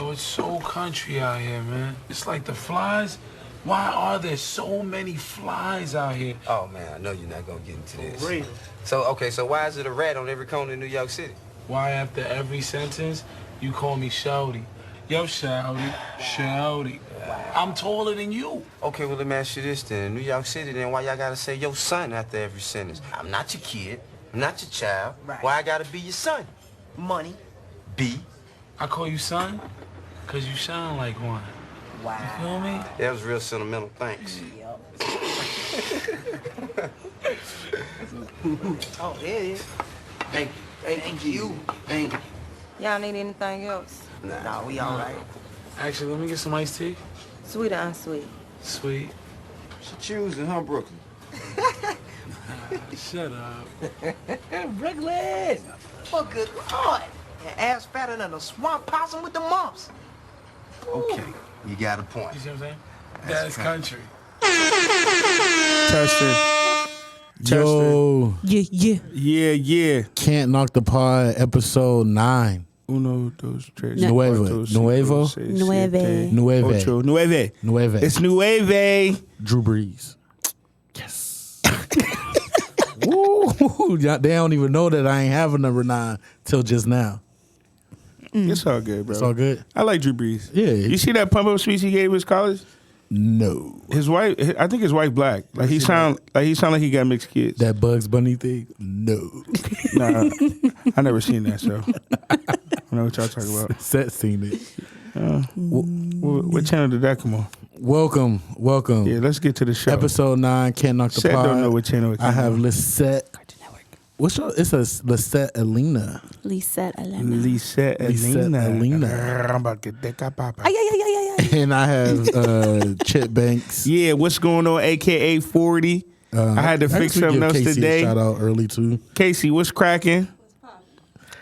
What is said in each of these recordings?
Oh, it's so country out here, man. It's like the flies. Why are there so many flies out here? Oh, man, I know you're not gonna get into this. For real. So why is it a rat on every corner in New York City? Why after every sentence, you call me Shouty? Yo, Shouty, Shouty. I'm taller than you. Okay, well, let me ask you this then. In New York City, then why y'all gotta say your son after every sentence? I'm not your kid. I'm not your child. Right. Why I gotta be your son? Money. B. I call you son because you sound like one. Wow. You feel me? That was real sentimental. Thanks. Yep. Oh, there it is. Thank you. Thank you. Thank you. Y'all need anything else? No, we all right. Actually, let me get some iced tea. Sweet or unsweet? Sweet. She choosing, huh, Brooklyn? Shut up. Brooklyn. Oh, good Lord. Your ass fatter than a swamp possum with the mumps. Okay, you got a point. You see what I'm saying? That's country. Yo, Yeah. Can't Knock the Pod, episode 9. Uno, dos, tres, Nuevo. cuatro, Nuevo. cinco, seis, Nueve. siete, Nueve. ocho. Nueve. Nueve. It's Nueve. Drew Brees. Yes. Woo! They don't even know that I ain't have a number 9 till just now. It's all good, bro. It's all good? I like Drew Brees. Yeah. You see that pump up speech he gave his college? No. His wife, I think his wife black. Like he sound like he got mixed kids. That Bugs Bunny thing? No. Nah, I never seen that. So I don't know what y'all talking about. Set seen it. What channel did that come on? Welcome. Yeah, let's get to the show. Episode 9, Can't Knock the Seth Pod. don't know what channel it came I have on. Lisette. What's your? It's a Lisette Alina. Lisette Elena. Lisette Lisette Alina. Ay, ay, ay, ay, ay, ay. And I have Chet Banks. Yeah, what's going on, AKA 40? I had to fix actually something give else Casey today. A shout out early too. Casey, what's cracking?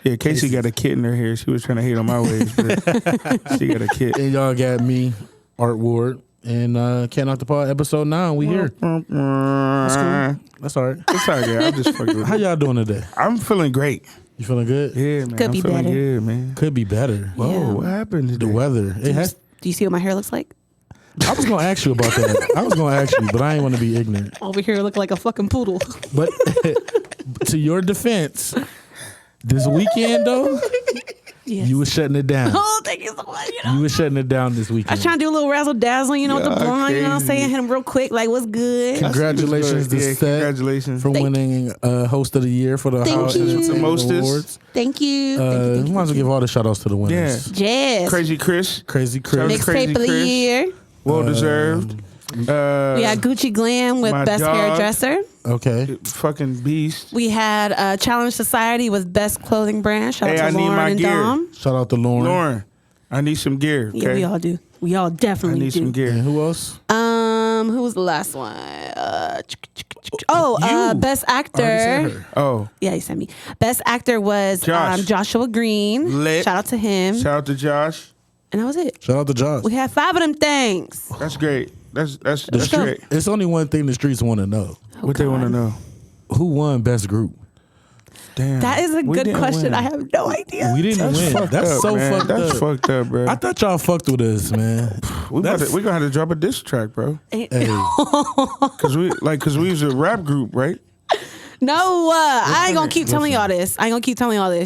Yeah, Casey got a kit in her hair. She was trying to hate on my ways, but she got a kit. And y'all got me, Art Ward, and Can't Knock the Pod, episode 9. We here. That's cool. That's all right. It's all good. I'm just fucking with How you. y'all doing today? I'm feeling great. You feeling good? Yeah, man. Could I'm be feeling better. good, man. Could be better. Whoa, Yeah. what happened today? The weather. It has, Do you see what my hair looks like? I was gonna ask you about that. I was gonna ask you, but I ain't want to be ignorant. Over here, look like a fucking poodle. But to your defense, this weekend though, Yes. you was shutting it down. Oh, thank you so much. You was shutting it down this I weekend. was trying to do a little razzle dazzle, with the Y'all blonde, you know what I'm crazy. saying? Hit him real quick, like, what's good? Congratulations to Yeah, Seth congratulations. for winning Host of the Year for the Thank Howard you. Entertainment Mostest. Awards. Thank you. Thank you. Might as well give all the shout outs to the winners. Jazz. Crazy Chris. Crazy Chris. Shout out to Mixtape of the Chris. year. Well deserved. We had Gucci Glam with my Best dog. Hairdresser. Okay. Fucking beast. We had Challenge Society with Best Clothing Brand. Shout Hey, out I to need Lauren my and gear. Dom. Shout out to Lauren. Lauren, I need some gear. Okay? Yeah, we all do. We all I definitely need do. some gear. And who else? Who was the last one? You. Best I already Actor. said her. Oh, Yeah, he sent me. Best Actor was Josh. Joshua Green. Lit. Shout out to him. shout out to Josh. And that was it. Shout out to Josh. We had 5 of them things. That's great. That's go. great. It's only one thing the streets want to know. What they want to know? Who won Best Group? Damn. That is a We good didn't question. win. I have no idea. We didn't That's win. fucked That's up, so man. fucked That's up. fucked up, bro. I thought y'all fucked with us, man. we That's- gonna have to drop a diss track, bro. Hey, Cause we was a rap group, right? No, I ain't gonna keep telling y'all this.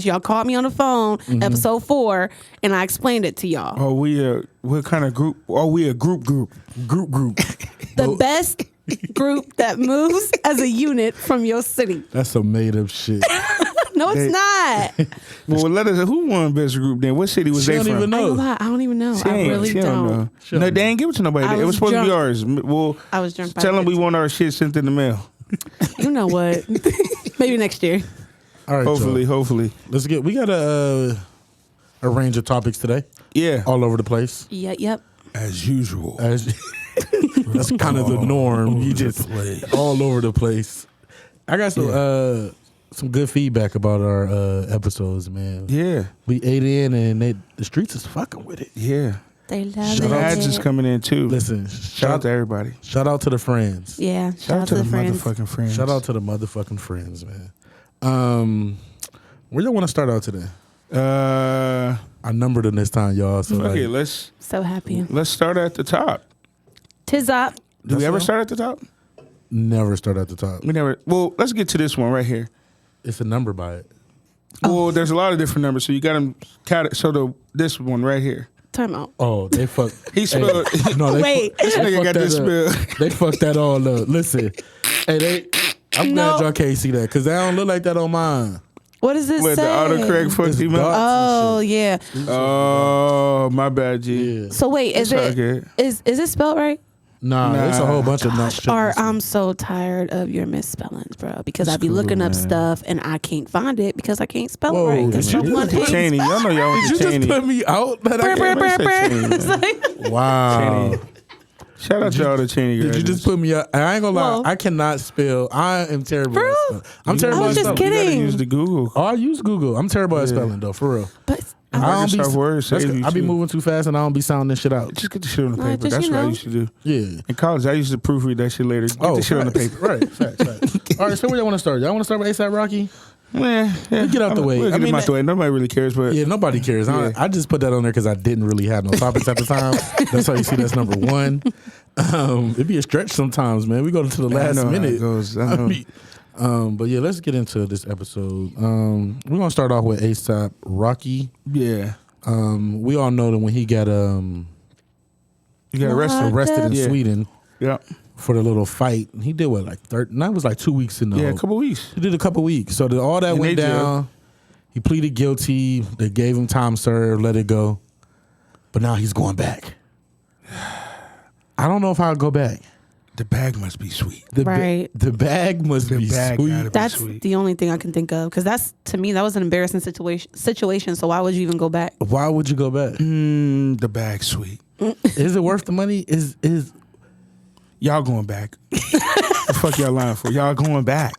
Y'all called me on the phone, episode 4, and I explained it to y'all. Oh, what kind of group? Oh, we a group. group. The best group that moves as a unit from your city. That's some made up shit. No, it's not. Well, let us. Who won best group then? What city was She they don't from? even I, know. ain't gonna lie, I don't even know. She I ain't- really she don't. know. She No, don't they ain't give it to nobody. I It was was supposed to be drunk. ours. Well, I was drunk by tell them we 15. want our shit sent in the mail. You know what? Maybe next year. All right, Hopefully. we gotta arrange of topics today. Yeah. All over the place. Yep. As usual. That's kind of the norm. You just all over the place. I got some good feedback about our episodes, man. Yeah. We ate in and the streets is fucking with it. Yeah. They love Shout it. out Ads is coming in too. Listen, Shout out to everybody. shout out to the friends. Yeah. Shout out to the friends. motherfucking friends. Shout out to the motherfucking friends, man. Where y'all want to start out today? I I numbered them this time, y'all. So Okay, like, So happy. let's start at the top. Tis up. Do we ever start at the top? never start at the top. We never. Well, let's get to this one right here. It's a number by it. Well, there's a lot of different numbers, so you got them. So this one right here. Time out. Oh, they fuck. He spelled. No, they Wait. This nigga got this spell. They fucked that all up. Listen, hey, I'm glad y'all can't see that because that don't look like that on mine. What does this With say? the autocorrect fucked It's him up. dots Oh and yeah. Oh, my bad, G. Yeah. So wait, is It's all it good. is it spelled right? Nah, it's a whole bunch of shit. Or I'm so tired of your misspellings, bro. Because I be looking up stuff and I can't find it because I can't spell Whoa, it right. 'Cause did you someone Look at Cheney. Y'all know y'all Did went you to just Cheney. put me out? That I Brr, can't- brr, brr, Cheney, brr. It's like- Wow. Cheney. Shout out to all the Cheney guys. Did you just put me out? I ain't gonna lie. Whoa. I cannot spell. I am terrible. For at real? spelling. I'm terrible I at was just spelling. You gotta kidding. use the Google. Oh, I use Google. I'm terrible at spelling though, for real. But I don't Microsoft Word saves you I be too. moving too fast and I don't be sounding this shit out. Just get the shit on the Nah, paper. just, That's you what I know. used to do. Yeah. In college, I used to proofread that shit later. Get the shit on the facts. paper. Right. Facts. All right. So where y'all want to start? Y'all want to start with ASAP Rocky? Yeah. Get out the way. We'll I get mean, him out the way. Nobody really cares, but Yeah, nobody cares. Yeah. I just put that on there because I didn't really have no topics at the time. That's how you see that's number one. It'd be a stretch sometimes, man. We go to the I last know how minute. it goes. I know. But yeah, let's get into this episode. We're gonna start off with ASAP Rocky. Yeah. We all know that when he got You got arrested. arrested in Yeah. Sweden Yeah. for the little fight, he did what, like 30? That was like 2 weeks in the Yeah, a couple weeks. He did a couple weeks. So all that In went they jail. down. He pleaded guilty. They gave him time served, let it go. But now he's going back. I don't know if I'll go back. The bag must be sweet. Right. The bag must The be bag sweet. gotta be that's sweet. the only thing I can think of. Because that's, to me, that was an embarrassing situation. So why would you even go back? Why would you go back? The bag sweet. Is it worth the money? Is Y'all going back. The fuck y'all lying for? Y'all going back.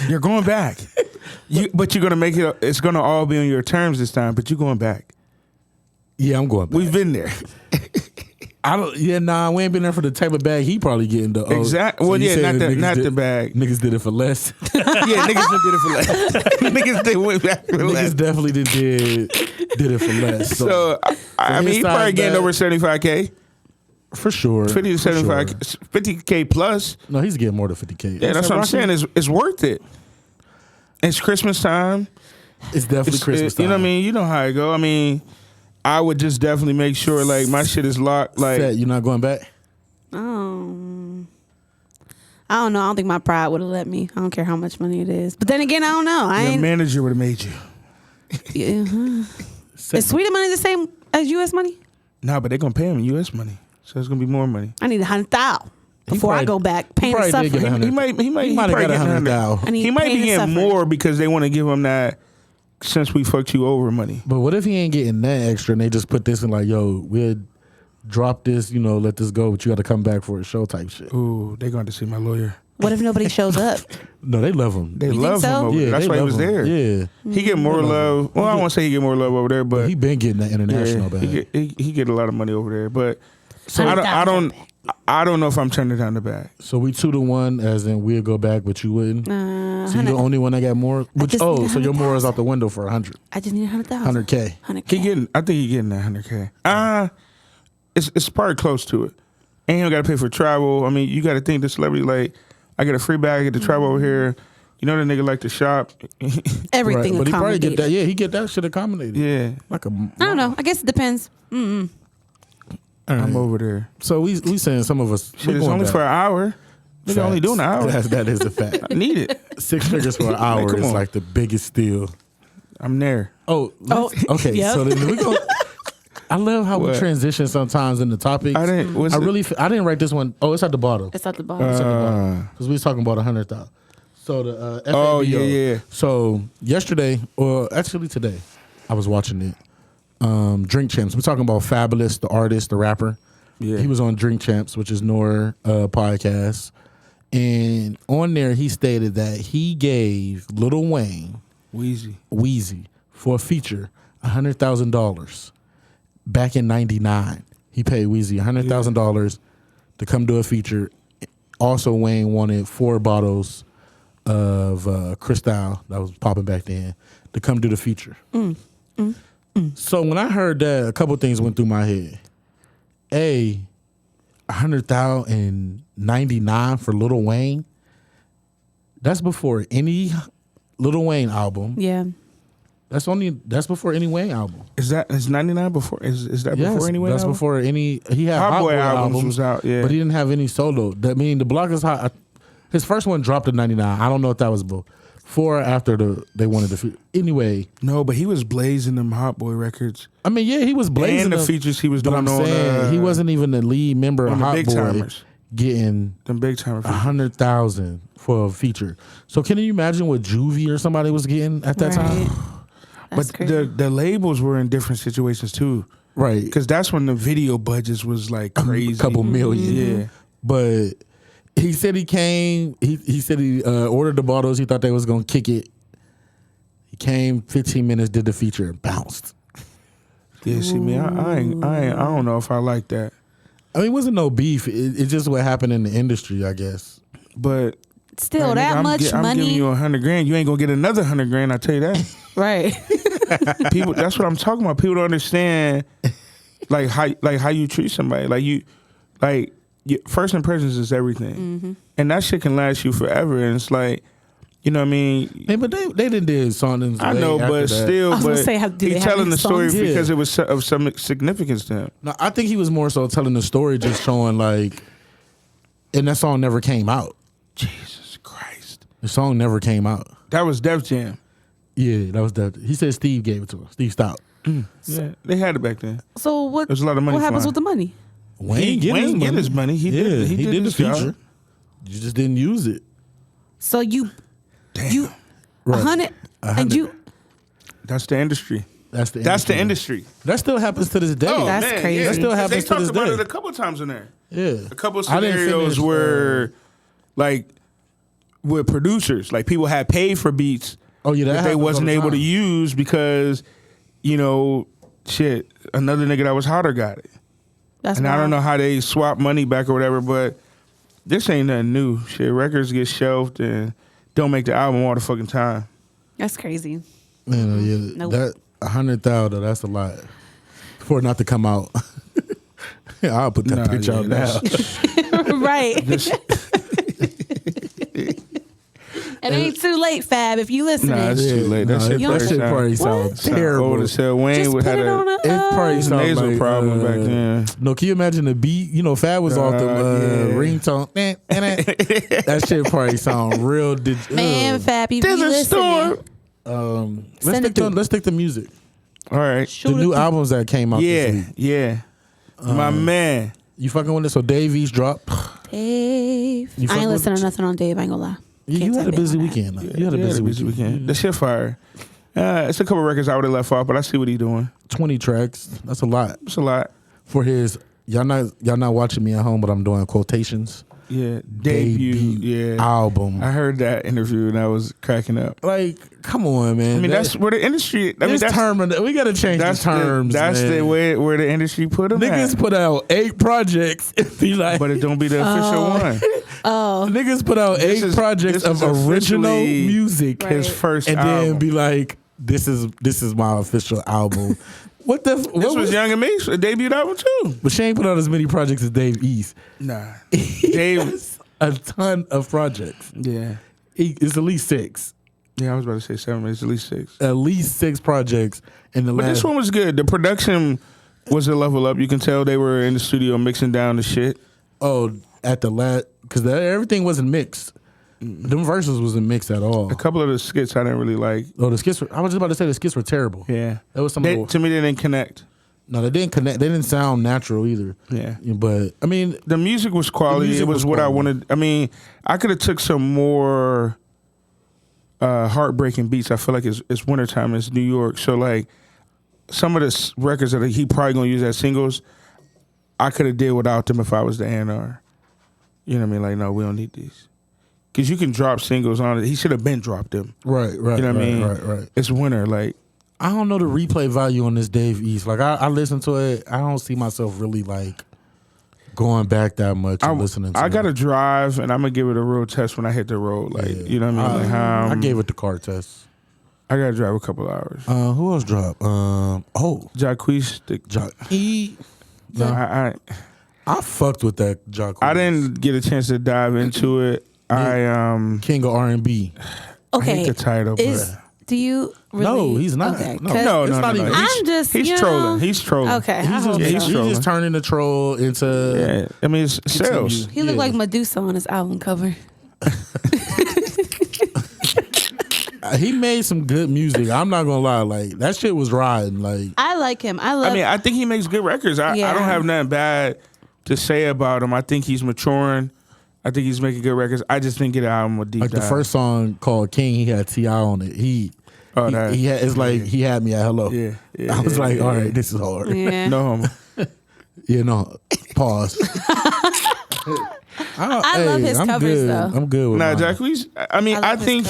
You're going back. But you're gonna make it. It's gonna all be on your terms this time. But you're going back. yeah, I'm going back. We've been there. I don't. Yeah, nah, we ain't been there for the type of bag he probably getting. The Exactly. Well, you yeah, saying not that the niggas not did- the bag. Niggas did it for less. Yeah, niggas done did it for less. Niggas did went back for Niggas less. definitely did it for less. So I mean, he his probably size getting bag- over 75K, for sure, 50 to for 75, sure. 50K plus. No, he's getting more than 50K. Yeah, that's what I'm saying. It's worth it. It's Christmas time. It's definitely Christmas time. You know what I mean? You know how it go. I mean, I would just definitely make sure like my shit is locked. Like Set, you're not going back. I don't know. I don't think my pride would have let me. I don't care how much money it is. But then again, I don't know. I your ain't. manager would have made you. Yeah. Set. Is Sweden money the same as U.S. money? Nah, but they're gonna pay him in U.S. money, so it's gonna be more money. I need 100,000 before I probably- go back. Pain and probably did get suffering. 100. He might He might have probably got get 100,000. I need He might pain be and getting suffering. more because they want to give him that. Since we fucked you over, money. But what if he ain't getting that extra and they just put this in like, yo, we'll drop this, let this go, but you got to come back for a show type shit. Ooh, they going to see my lawyer. What if nobody shows up? No, they love him. They You think love so? him over there. That's they why he love was him. there. Yeah, He get more love. Well, I won't say he get more love over there, but he been getting that international yeah, bag. he get a lot of money over there. But So I don't know if I'm turning down the bag. So we 2-1, as in we'll go back, but you wouldn't. So you the only one that got more. Which, just need so your more is 100,000. out the window for 100, I just need 100,000. 100K. 100K. I think he getting that 100K. It's probably close to it. And he got to pay for travel. I mean, you got to think the celebrity like I get a free bag, I get to travel over here. You know the nigga like to shop. Everything But he probably get accommodated. that. Yeah, he get that shit accommodated. Yeah, Like a. I don't know. I guess it depends. I'm over there. So we saying some of us. Shit, it's only for an hour. Nigga only doing an hour. That is a fact. I need it. 6 figures for an hour come is on. like the biggest steal. I'm there. Okay. Yep. So then we go. I love how we What? transition sometimes in the topics. I didn't. What's I it? really. I didn't write this one. Oh, it's at the bottom. It's at the bottom. Because we was talking about 100,000. So the FABO. Oh, yeah. So yesterday, or actually today, I was watching it. Drink Champs. We're talking about Fabulous, the artist, the rapper. Yeah. He was on Drink Champs, which is Noor podcast. And on there, he stated that he gave Lil Wayne, Wheezy. for a feature, $100,000 back in '99. He paid Wheezy $100,000 to come do a feature. Also, Wayne wanted 4 bottles of Cristal that was popping back then to come do the feature. So when I heard that, a couple things went through my head. 100,099 for Lil Wayne. That's before any Lil Wayne album. Yeah. That's before any Wayne album. Is 99 before? Is that before any Wayne That's album? before any. He had Hot Hot Boy Boy albums was out, yeah. but he didn't have any solo. I mean, The Block is Hot. His first one dropped in 99. I don't know if that was before or after they wanted to. Anyway. No, but he was blazing them Hot Boy records. I mean, yeah, he was blazing And the them, features he was but doing I'm on, saying he wasn't even the lead member of on the Hot Big Boy Timers. getting Them big time features. 100,000 for a feature. So can you imagine what Juvie or somebody was getting at that Right. time? That's But crazy. the labels were in different situations too. Right. Because that's when the video budgets was like crazy. A couple million. Yeah. But he said he came. He said he ordered the bottles. He thought they was gonna kick it. He came 15 minutes, did the feature, and bounced. Yeah, see me, I don't know if I like that. I mean, it wasn't no beef. It's just what happened in the industry, I guess. But Still, like, that nigga, much I'm money. giving you $100,000. You ain't gonna get another $100,000. I tell you that. Right. People, that's what I'm talking about. People don't understand like how you treat somebody. First impressions is everything, and that shit can last you forever. And it's like, you know what I mean? Hey, but they didn't do songs. I know, but still, I was gonna but say, do they he's have telling any the story songs? because Yeah. it was of some significance to him. No, I think he was more so telling the story, just showing like, and that song never came out. Jesus Christ, The song never came out. that was Def Jam. Yeah, that was that. He said Steve gave it to him. Steve Stout. Yeah, they had it back then. So what? There's a lot of money What happens flying. with the money? Wayne get his money. He did the his job. feature. You just didn't use it. So you Damn, Right. 100 and you. that's the industry. That's the industry. That still happens to this day. Oh, That's man, crazy. Yeah. That still Because happens they to this talked about day. it a couple times in there. Yeah. A couple I didn't scenarios finish, where, like, with producers, like people had paid for beats Oh, yeah, that they happens wasn't all the able to time. use because, you know, shit, another nigga that was hotter got it. That's And I don't wild. know how they swap money back or whatever, but this ain't nothing new. Shit, records get shelved and don't make the album all the fucking time. That's crazy. Yeah, Nope. that 100,000. That's a lot for it not to come out. I'll put that Nah, picture yeah, out now. Right. It ain't too late, Fab. If you listening, Nah, it's too late. That shit that shit probably What? sounds Sound terrible. old as hell. Wayne just would put have it on a a. It probably sounds nasal like, problem back then. No, can you imagine the beat? You know, Fab was off the yeah. ringtone. That shit probably sound real. Man, Fab, if There's you a listening, storm. Send it to Let's stick to music. All right. shoot The it new to- albums that came out this Yeah, week. yeah. My man. You fucking with it? So Dave East dropped. Dave. You I fuck ain't with listening it? to nothing on Dave. I ain't gonna lie. You Can't had a tell busy Dave on that. weekend. You had a busy weekend. The shit fire. It's a couple records I would have left off, but I see what he doing. 20 tracks. That's a lot It's a lot. for his. Y'all not watching me at home, but I'm doing quotations. Yeah. Debut. Yeah. Album. I heard that interview and I was cracking up. Like, come on, man. I mean, that's where the industry. I mean, that's we gotta change the terms. That's man. the way where the industry put them Niggas at. put out 8 projects and be like, But it don't be the official one. niggas put out This 8 is- projects this of is original officially music, His Right. first and album. then be like, this is my official album. What the? This What was Young and Me's debut album too. But she ain't put out as many projects as Dave East. Nah. He Dave. has a ton of projects. Yeah. It's at least 6. Yeah, I was about to say 7, but it's at least 6. At least 6 projects in the But last. this one was good. The production was a level up. You can tell they were in the studio mixing down the shit. Oh, at the last, because everything wasn't mixed. Them verses wasn't mixed at all. A couple of the skits I didn't really like. Oh, the skits. I was just about to say the skits were terrible. Yeah. That was some. To me, they didn't connect. No, they didn't connect. They didn't sound natural either. Yeah. But I mean, The music was quality. music It was was what I quality. wanted. I mean, I could have took some more heartbreaking beats. I feel like it's wintertime. It's New York. So, like, some of the records that he probably going to use as singles, I could have did without them if I was the A&R. You know what I mean? Like, no, we don't need these. Because you can drop singles on it. He should have been dropped them. right. You know what I mean? Right. It's winter. Like, I don't know the replay value on this Dave East. Like I listen to it. I don't see myself really like going back that much and listening to I it. got to drive, and I'm going to give it a real test when I hit the road. Like, you know what I mean? Like, I gave it the car test. I gotta drive a couple hours. Who else dropped? Jacquees. No, I fucked with that Jacquees. I didn't get a chance to dive into it. King of R&B. Okay. I hate the title, do you really? No, he's not. Okay, No, no. I'm just. He's trolling. He's trolling. Okay. He's trolling. just turning the troll into. Yeah, I mean it's sales. He looked like Medusa on his album cover. He made some good music. I'm not gonna lie, like that shit was riding. Like I like him. I think he makes good records. I don't have nothing bad to say about him. I think he's maturing. I think he's making good records. I just didn't get an album with deep the first song called King, he had T.I. on it. He had, it's like he had me at hello. Yeah, I was like, all right, this is hard. Yeah. No homo. Pause. I love his covers though. I'm good with mine. Jacquees. I mean, I think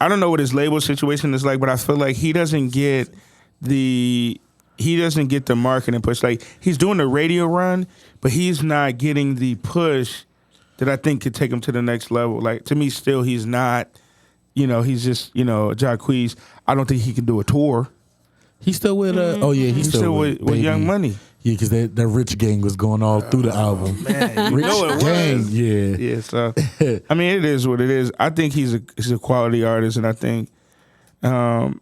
I don't know what his label situation is like, but I feel like he doesn't get the marketing push. Like he's doing the radio run, but he's not getting the push that I think could take him to the next level. Like to me, still he's not. He's just Jacquees. I don't think he can do a tour. He's still with he's still with Young Money. Yeah, because that Rich Gang was going all through the album. Man, Rich Gang, was. yeah. Yeah, so I mean it is what it is. I think he's a quality artist, and I think I'm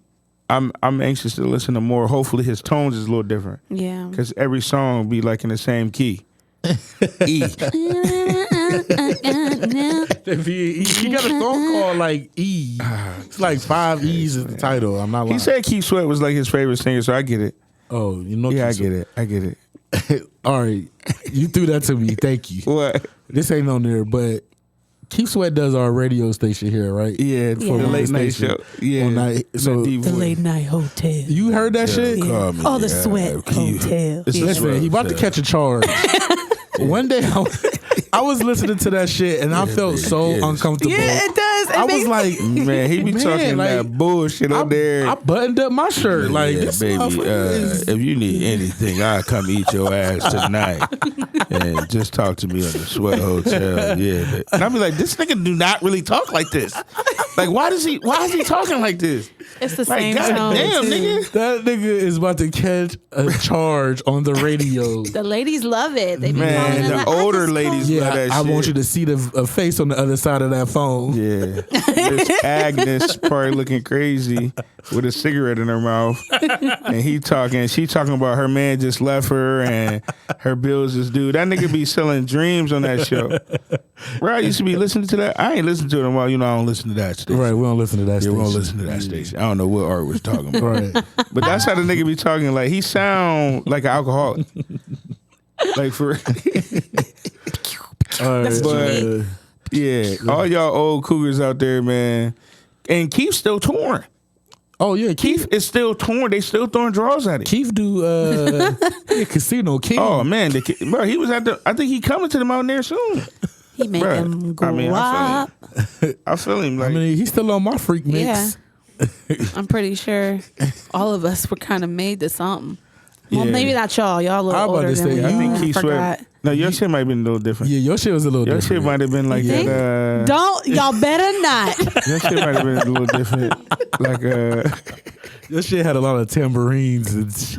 anxious to listen to more. Hopefully his tones is a little different. Yeah. Because every song will be like in the same key. E. He got a song called like E. It's like 5 E's is the title. I'm not lying. He said Keith Sweat was like his favorite singer, so I get it. Oh, Yeah, I get it. All right. You threw that to me. Thank you. What? This ain't on there, but Keith Sweat does our radio station here, right? Yeah, for the late night show. Yeah. So The Late Night Hotel. you heard that shit? Yeah. Oh, the Sweat Hotel. Listen, he about to catch a charge. One day I was listening to that shit and I felt so uncomfortable. Yeah, it does. I was like, man, he be talking like, that bullshit on there. I buttoned up my shirt. Like, yeah, this baby, motherfucker if you need anything, I'll come eat your ass tonight. And just talk to me on the Sweat Hotel. Yeah, baby. And I be like, this nigga do not really talk like this. Like, why is he talking like this? It's the Like, same God tone. damn, too. nigga. that nigga is about to catch a charge on the radio. The ladies love it. They be calling Man, it the like, I older just ladies call- love Yeah, that I shit. want you to see the face on the other side of that phone. Yeah. This Agnes probably looking crazy with a cigarette in her mouth. And she talking about her man just left her and her bills is due. That nigga be selling dreams on that show. Bro, I used to be listening to that. I ain't listening to it in a while. I don't listen to that station. Right, we don't listen to that Yeah, station. we don't listen to that station. I don't know what Art was talking about. Right. But that's how the nigga be talking. Like, he sound like an alcoholic. Like, for All right, But- yeah. All y'all old cougars out there, man. And Keith's still torn. oh yeah, Keith is still torn. They still throwing draws at it. Keith do Casino King. Oh man, bro, he was at the. I think he coming to them out there soon. He make Bruh, them go I mean, up. I feel him. Like, I mean, he's still on my freak mix. Yeah. I'm pretty sure all of us were kind of made to something. Well, Yeah. maybe not y'all. Y'all a little I was about older to than say, we I I are. think Keith Forgot. Sweat. No, your shit might have been a little different. Yeah, your shit was a little Your different. shit might have been like think? that. Don't y'all better not. Your shit might have been a little different. Like Your shit had a lot of tambourines and shit.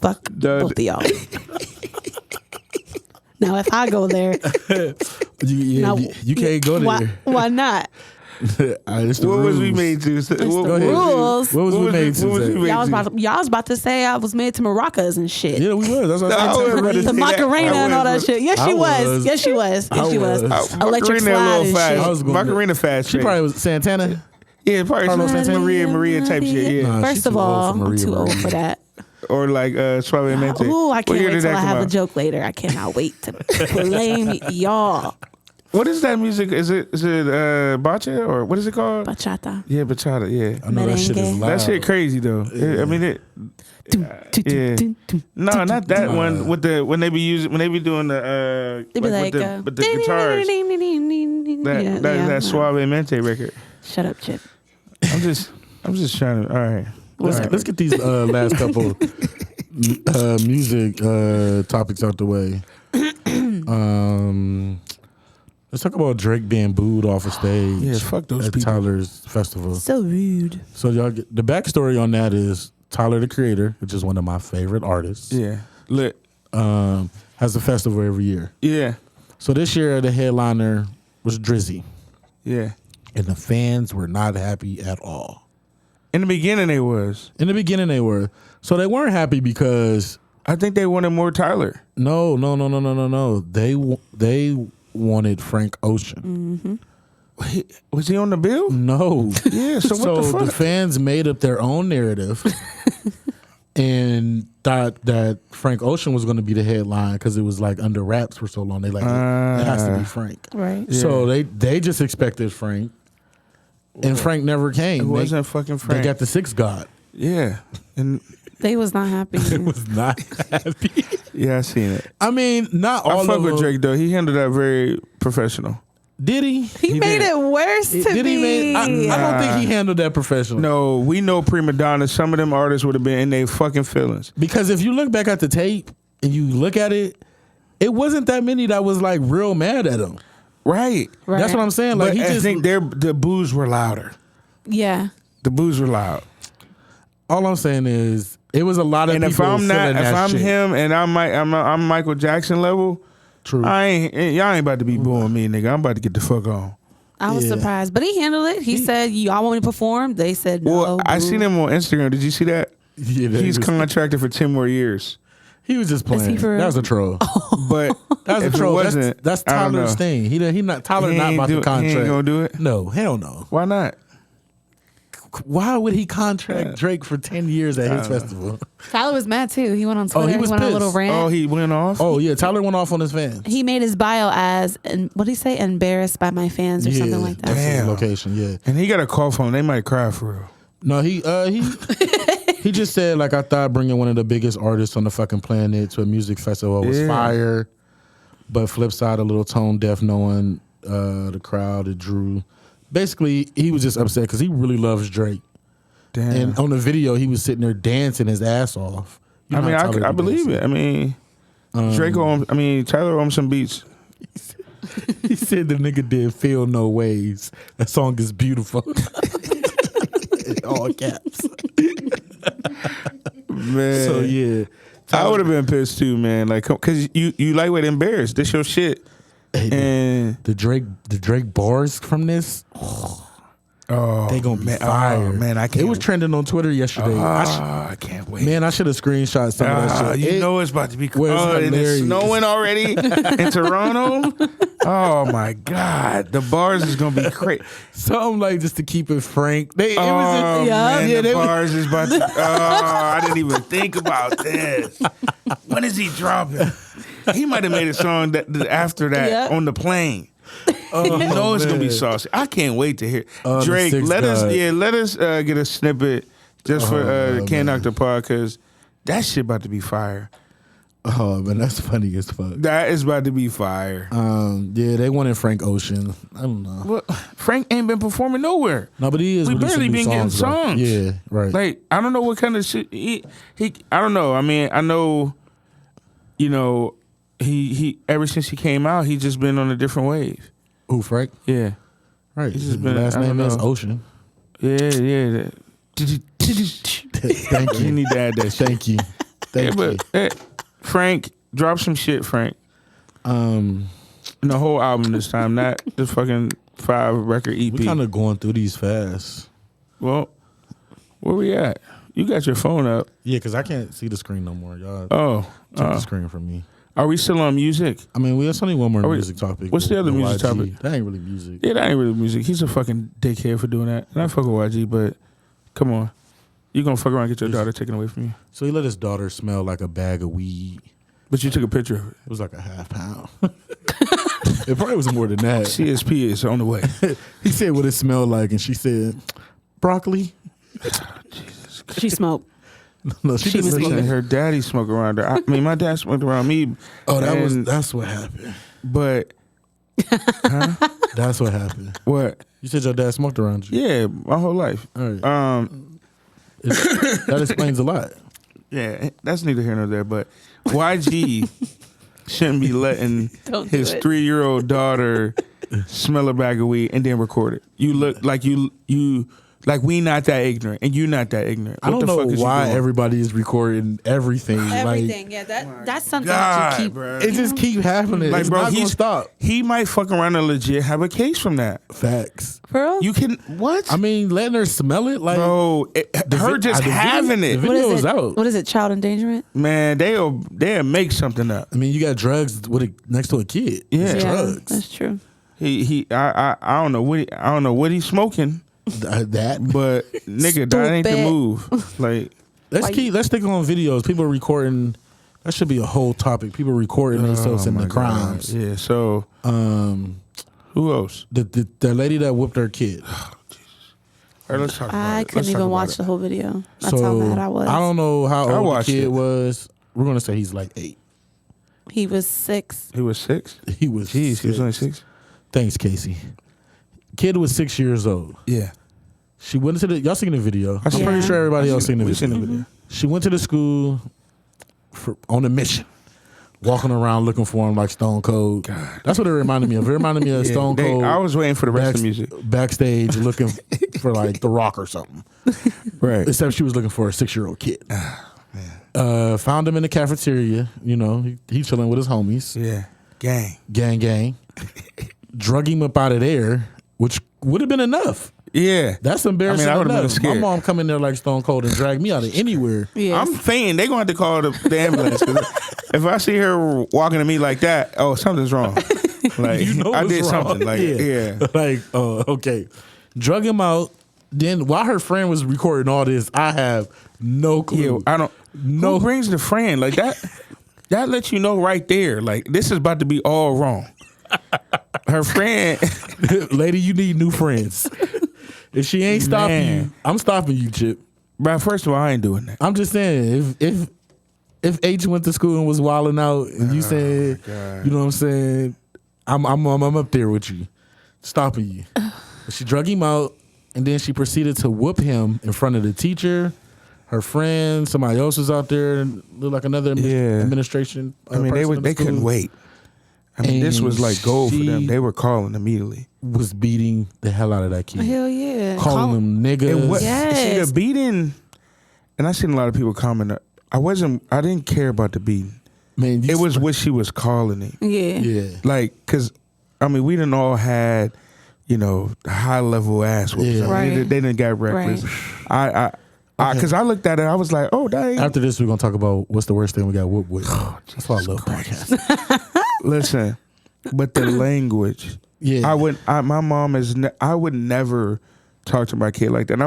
Fuck both of y'all. Now, if I go there, now, you can't go there. Why not? It's the what was we rules. made to? It's the What rules. What was we made what was to we say? made Y'all was about to say I was made to maracas and shit. Yeah, we was. That's what I I was about to said. The say that. Macarena I and all that was- shit. Yes, I she was. was. Yes, she was. Yes, she was. I Electric Macarena a slide little and fast. shit. I was gonna- Macarena fast. She probably was Santana. Yeah, probably Carlos some Santana. Maria type shit. Yeah, Nah, First she's of too old all, for I'm Maria too old Maria. for that. or like Suavemente. Ooh, I What can't year wait did till that I come have a out? joke later. I cannot wait to blame y'all. What is that music? Is it bacha or what is it called? Bachata. Yeah, bachata. Yeah, I know that shit is Merengue. loud. that shit crazy though. I mean it. Yeah. No, not that one. With the when they be doing the They be like, with the guitars. That Suavemente record. Shut up, Chip. I'm just trying to. All right. Let's get these last couple music topics out the way. Let's talk about Drake being booed off a stage. Yeah, fuck those at people. Tyler's festival. So rude. So y'all get, the backstory on that is Tyler the Creator, which is one of my favorite artists. Yeah, lit. Has a festival every year. Yeah, So this year the headliner was Drizzy, yeah. and the fans were not happy at all. In the beginning, they was. In the beginning they were. So they weren't happy because I think they wanted more Tyler. no. They wanted Frank Ocean. Was he on the bill? No. Yeah. So what the fuck? the fans made up their own narrative and thought that Frank Ocean was going to be the headline because it was like under wraps for so long. They like it has to be Frank. Right. So they just expected Frank, and Frank never came. It wasn't fucking Frank. They got the Six God. Yeah, and They was not happy. Was not happy. yeah, I seen it. I mean, not all I fuck of with them. Drake though. He handled that very professional. Did he? He made did. it worse to Did he? me. I don't think he handled that professionally. No, we know prima donnas. Some of them artists would have been in their fucking feelings. Because if you look back at the tape and you look at it, it wasn't that many that was like real mad at him. Right. Right. That's what I'm saying. Like But he I just think the boos were louder. Yeah. The boos were loud. all I'm saying is it was a lot of And people. if I'm not, feeling if that I'm shit. him and I'm Michael Jackson level, True. y'all ain't about to be booing me, nigga. I'm about to get the fuck on. I was Yeah. surprised, but he handled it. He said, "Y'all want me to perform?" They said, "No." Well, I boo. seen him on Instagram. Did you see that? Yeah, He's contracted for 10 more years. he was just Is he playing. for real? That was a troll. But That was if a it troll. wasn't, That's I don't Tyler's know. thing. He not Tyler He not ain't about do- to contract. He ain't gonna do it. No, hell no. Why not? Why would he contract Drake for 10 years at his festival? Tyler was mad too. He went on Twitter. he was went on a little pissed. rant. Oh, he went off. Oh yeah, Tyler went off on his fans. He made his bio as, and what did he say? Embarrassed by my fans or something like that. That's his Damn. location. Yeah. And he got a call phone. They might cry for real. No, he he just said like I thought bringing one of the biggest artists on the fucking planet to a music festival was Yeah. fire, but flip side a little tone deaf knowing the crowd it drew. Basically, he was just upset because he really loves Drake, Damn. and on the video he was sitting there dancing his ass off. You I know mean, how Tyler I be believe dancing. it. I mean, Tyler owns some beats. He said the nigga did "Feel No Ways." That song is beautiful. All caps. Man. So yeah, I would have been pissed too, man. Like, cause you lightweight embarrassed. This your shit. Hey, And the Drake bars from this, oh, they gonna be man, fire. Oh, man, I can't. It was trending on Twitter yesterday. I can't wait. Man, I should have screenshot some of that shit. You know it's about to be was and it's hilarious. snowing already in Toronto. Oh my God, the bars is gonna be crazy. Something like just to keep it frank. It Oh was man, yeah, the they was- bars is about to. Oh, I didn't even think about this. When is he dropping? He might have made a song that after that Yeah. on the plane. You know it's gonna be man. saucy. I can't wait to hear Oh, the Drake. Six Let God. us get a snippet just for Can't man. Knock the Pod because that shit about to be fire. Oh man, that's funny as fuck. That is about to be fire. Yeah, they wanted Frank Ocean. I don't know. Well, Frank ain't been performing nowhere. No, but he is. We releasing barely new been getting though. songs. Yeah, right. Like I don't know what kind of shit he I don't know. I mean, I know, you know, he ever since he came out, he just been on a different wave. Who, Frank? Yeah, Right. He's His just been- last I don't name is know. Ocean. yeah. Thank You you. need to add that shit. Thank you. Thank you. But Frank, drop some shit, Frank. And the whole album this time, not the fucking 5-record EP. We kind of going through these fast. Well, where we at? You got your phone up. Yeah, because I can't see the screen no more. Y'all Oh, took the screen from me. are we still on music? I mean, there's only one more Are we- music topic. what's the other with music YG. topic? That ain't really music. Yeah, that ain't really music. He's a fucking dickhead for doing that. And I fuck with YG, but come on. You gonna fuck around and get your daughter taken away from you. So he let his daughter smell like a bag of weed. But you took a picture of it. It was like a half pound. It probably was more than that. CSP is on the way. He said what it smelled like, and she said, broccoli. She smoked. No, she She just was said- smoking. Her daddy smoked around her. I mean, my dad smoked around me. Oh, and- that's what happened. But That's what happened. what? You said your dad smoked around you. Yeah, my whole life. All right. That explains a lot. Yeah, that's neither here nor there. But YG shouldn't be letting Don't do his it. 3-year-old daughter smell a bag of weed, and then record it. You look like you like we not that ignorant, and you not that ignorant. I don't know fuck is you why doing? everybody is recording everything. Everything, yeah, that's something that you keep. bro. It just keep happening. Like, It's bro, not gonna he's stop. He might fuck around and legit have a case from that. Facts. For real? You can what? I mean, letting her smell it, like, Bro, her just having the it. what video is is it? out. What is it? Child endangerment? Man, they'll make something up. I mean, you got drugs next to a kid. Yeah. It's drugs. That's true. I don't know what he's smoking, That. but nigga, that ain't the Stupid. move. Like, Let's stick on videos. People recording. That should be a whole topic. People recording themselves in my the God. crimes. Yeah. So, who else? The lady that whipped her kid. All right, let's talk about I it. couldn't Let's talk even about watch it. the whole video. That's So how mad I was. I don't know how I old the watched kid it. was. We're gonna say he's like 8. He was 6. He was 6. He was. Jeez, he was only 6. 6. Thanks, Casey. Kid was 6 years old. Yeah. She went to the. Y'all seen the video? I'm seen pretty it. sure everybody else seen the We video. seen the video. She went to the school on a mission, walking around looking for him like Stone Cold. God. That's what it reminded me of. It reminded me of Stone Cold. I was waiting for the rest of the music. Backstage looking for like The Rock or something. Right. Except she was looking for a 6-year-old kid. Found him in the cafeteria. You know, he chilling with his homies. Yeah. Gang. Gang. Drug him up out of there, which would have been enough. Yeah. That's embarrassing. I would've been enough. scared. My mom come in there like Stone Cold and drag me out of anywhere. Yes. I'm fainting. They're going to have to call the ambulance. 'Cause if I see her walking to me like that, oh, something's wrong. Like, You know I what's did wrong. something. Like, yeah. Like, oh, okay. Drug him out. Then while her friend was recording all this, I have no clue. Yeah, I don't. No. Who brings the friend like that? That lets you know right there. Like, this is about to be all wrong. Her friend, Lady, you need new friends. If she ain't stopping Man. you, I'm stopping you, Chip. bro. First of all, I ain't doing that. I'm just saying, if H went to school and was wilding out, and you said, you know what I'm saying, I'm up there with you, stopping you. But she drug him out, and then she proceeded to whoop him in front of the teacher, her friend, somebody else was out there, and looked like another administration. I mean, person in the they couldn't school. wait. I mean, this And was like gold for them. she- They were calling immediately. Was beating the hell out of that kid, Hell yeah. calling them niggas. And what? Yes. See, the beating, and I seen a lot of people comment. I didn't care about the beating. Man, It was what she was calling it. Yeah. yeah. Like, cause I mean, we done all had, high level ass whoopings. Yeah. I mean, Right. they didn't get reckless. Cause I looked at it, I was like, oh dang. After this, we're gonna talk about what's the worst thing we got whooped with. That's why I love podcasts. Listen, but the language. Yeah. My mom is. I would never talk to my kid like that. And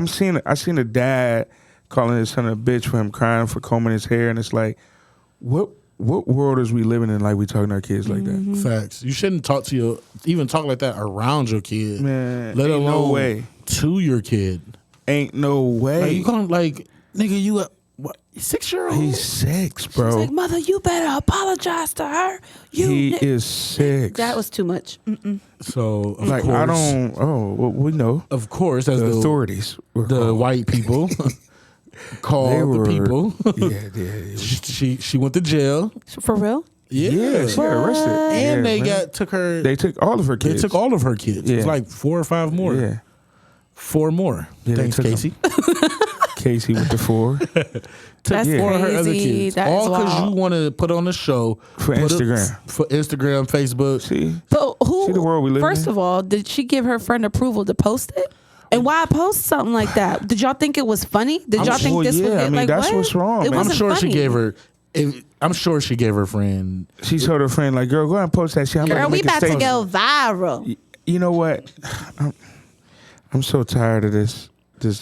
I seen a dad calling his son a bitch for him crying for combing his hair, and it's like, what world is we living in? Like we talking to our kids like that? Facts. You shouldn't talk even talk like that around your kid. Man, let ain't alone no way. to your kid. Ain't no way. Like you calling nigga, you a what, 6-year-old? He's 6, bro. She's like, mother, you better apologize to her. He is 6. That was too much. So of like course, I don't. Oh, well, we know Of course, as the the authorities. Were the called. white people called They the were- people. Yeah. she went to jail. For real? Yeah, she got arrested. And Yeah, they man. took her. They took all of her They kids. took all of her kids. Yeah. It's like 4 or 5 more. Yeah. 4 more. Yeah, they Thanks, took 'em. Casey. Casey with the 4. That's 4 of her other crazy. kids. That is All because wild. you want to put on the show For put up- Instagram. for Instagram, Facebook. See? But who? See the world we live First in? of all, did she give her friend approval to post it? And why post something like that? Did y'all think it was funny? Did y'all think well, this was yeah, I mean, like that's what? what's wrong, It man. I'm wasn't sure funny. she gave her. I'm sure she gave her friend. She told her friend, like, girl, go ahead and post that shit. I'm Girl, about we to make a about to statement. go viral. You know what? I'm so tired of this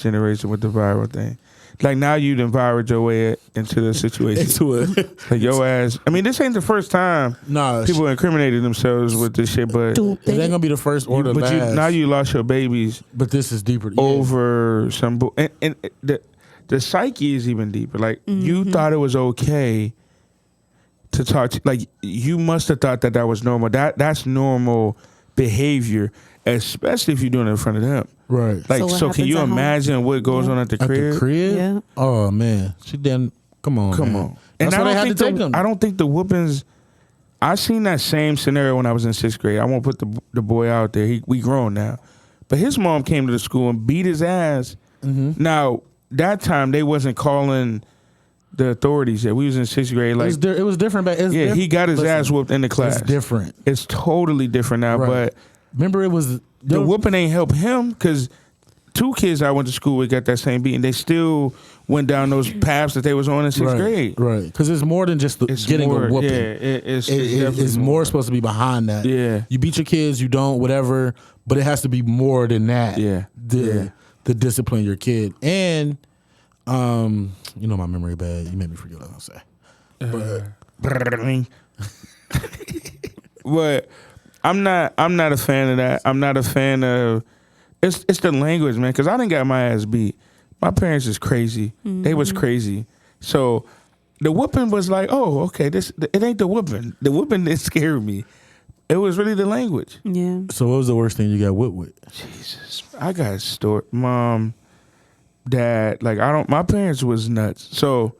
generation with the viral thing. Like, now you done viral your way into the situation. Into it. Like, your ass. I mean, this ain't the first time Nah, people incriminated themselves with this shit, but it ain't gonna be the first or the but last. now you lost your babies but this is deeper. Yeah. over some and the psyche is even deeper. Like you thought it was okay to talk to, like you must have thought that was normal. That's normal behavior, especially if you're doing it in front of them. Right. Like So what so, can happens you at home? imagine what goes on at the At crib? the crib? Yeah. Oh man. She didn't come on. Come man. on. That's And why they had to take them. I don't think the whoopings I seen that same scenario when I was in 6th grade. I won't put the boy out there. We grown now. But his mom came to the school and beat his ass. Mm-hmm. Now, that time, they wasn't calling the authorities yet. We was in 6th grade. Like it was different. He got his ass whooped in the class. It's different. It's totally different now. Right. But remember, it was... The whooping ain't help him because 2 kids I went to school with got that same beating. They still went down those paths that they was on in 6th grade. Right. Because it's more than just getting a whooping. Yeah, it's more supposed to be behind that. Yeah. You beat your kids, you don't, whatever, but it has to be more than that. Yeah. The discipline your kid. And, you know my memory bad. You made me forget what I was going to say. But I'm not a fan of that. I'm not a fan of it's the language, man, because I didn't got my ass beat. My parents is crazy. Mm-hmm. They was crazy. So the whooping was like, oh, okay, it ain't the whooping. The whooping that scared me. It was really the language. Yeah. So what was the worst thing you got whipped with? Jesus. I got mom, dad, like my parents was nuts. So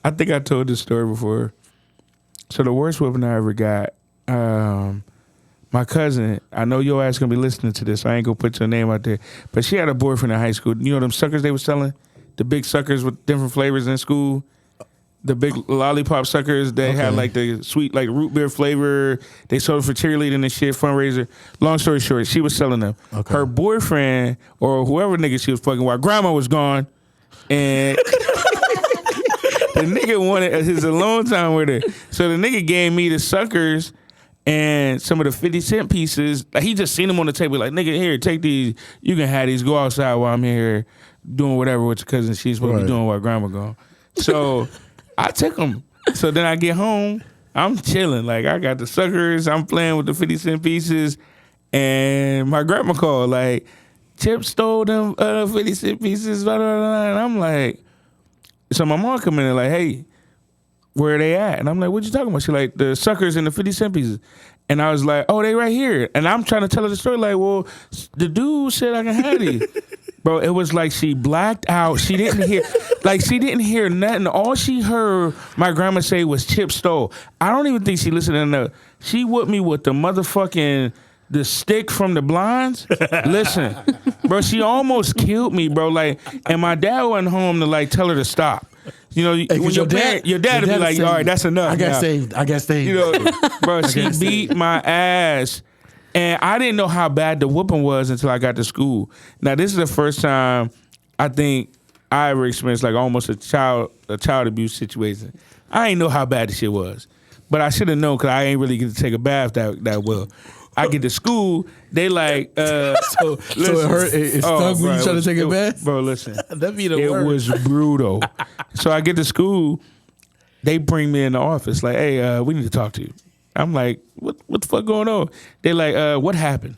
I think I told this story before. So the worst whooping I ever got, my cousin, I know your ass gonna be listening to this. I ain't gonna put your name out there. But she had a boyfriend in high school. You know them suckers they was selling? The big suckers with different flavors in school? The big lollipop suckers that had like the sweet like root beer flavor. They sold it for cheerleading and shit, fundraiser. Long story short, she was selling them. Okay. Her boyfriend or whoever nigga she was fucking while grandma was gone. And the nigga wanted his alone time with her. So the nigga gave me the suckers and some of the 50-cent pieces. Like, he just seen them on the table. Like, nigga, here, take these. You can have these. Go outside while I'm here doing whatever with your cousin she's supposed to be doing while grandma gone. So I took them. So then I get home. I'm chilling. Like, I got the suckers. I'm playing with the 50-cent pieces. And my grandma called. Like, Chip stole them 50-cent pieces. Blah, blah, blah. And I'm like, so my mom come in and like, hey, where are they at? And I'm like, what you talking about? She like, the suckers and the 50-cent pieces. And I was like, oh, they right here. And I'm trying to tell her the story like, well, the dude said I can have these. Bro, it was like she blacked out. She didn't hear nothing. All she heard my grandma say was Chip stole. I don't even think she listened enough. She whooped me with the stick from the blinds. Listen, bro, she almost killed me, bro. Like, and my dad wasn't home to like tell her to stop. You know, when your dad would be like, all right, that's enough. I got saved. You know, bro, she beat my ass. And I didn't know how bad the whooping was until I got to school. Now, this is the first time I think I ever experienced like almost a child abuse situation. I ain't know how bad the shit was. But I should have known because I ain't really get to take a bath that well. I get to school, they like, so it hurt. It stung when you try to take a bath? Bro, listen. That'd be the worst. It was brutal. So I get to school, they bring me in the office like, hey, we need to talk to you. I'm like, what the fuck going on? They like, what happened?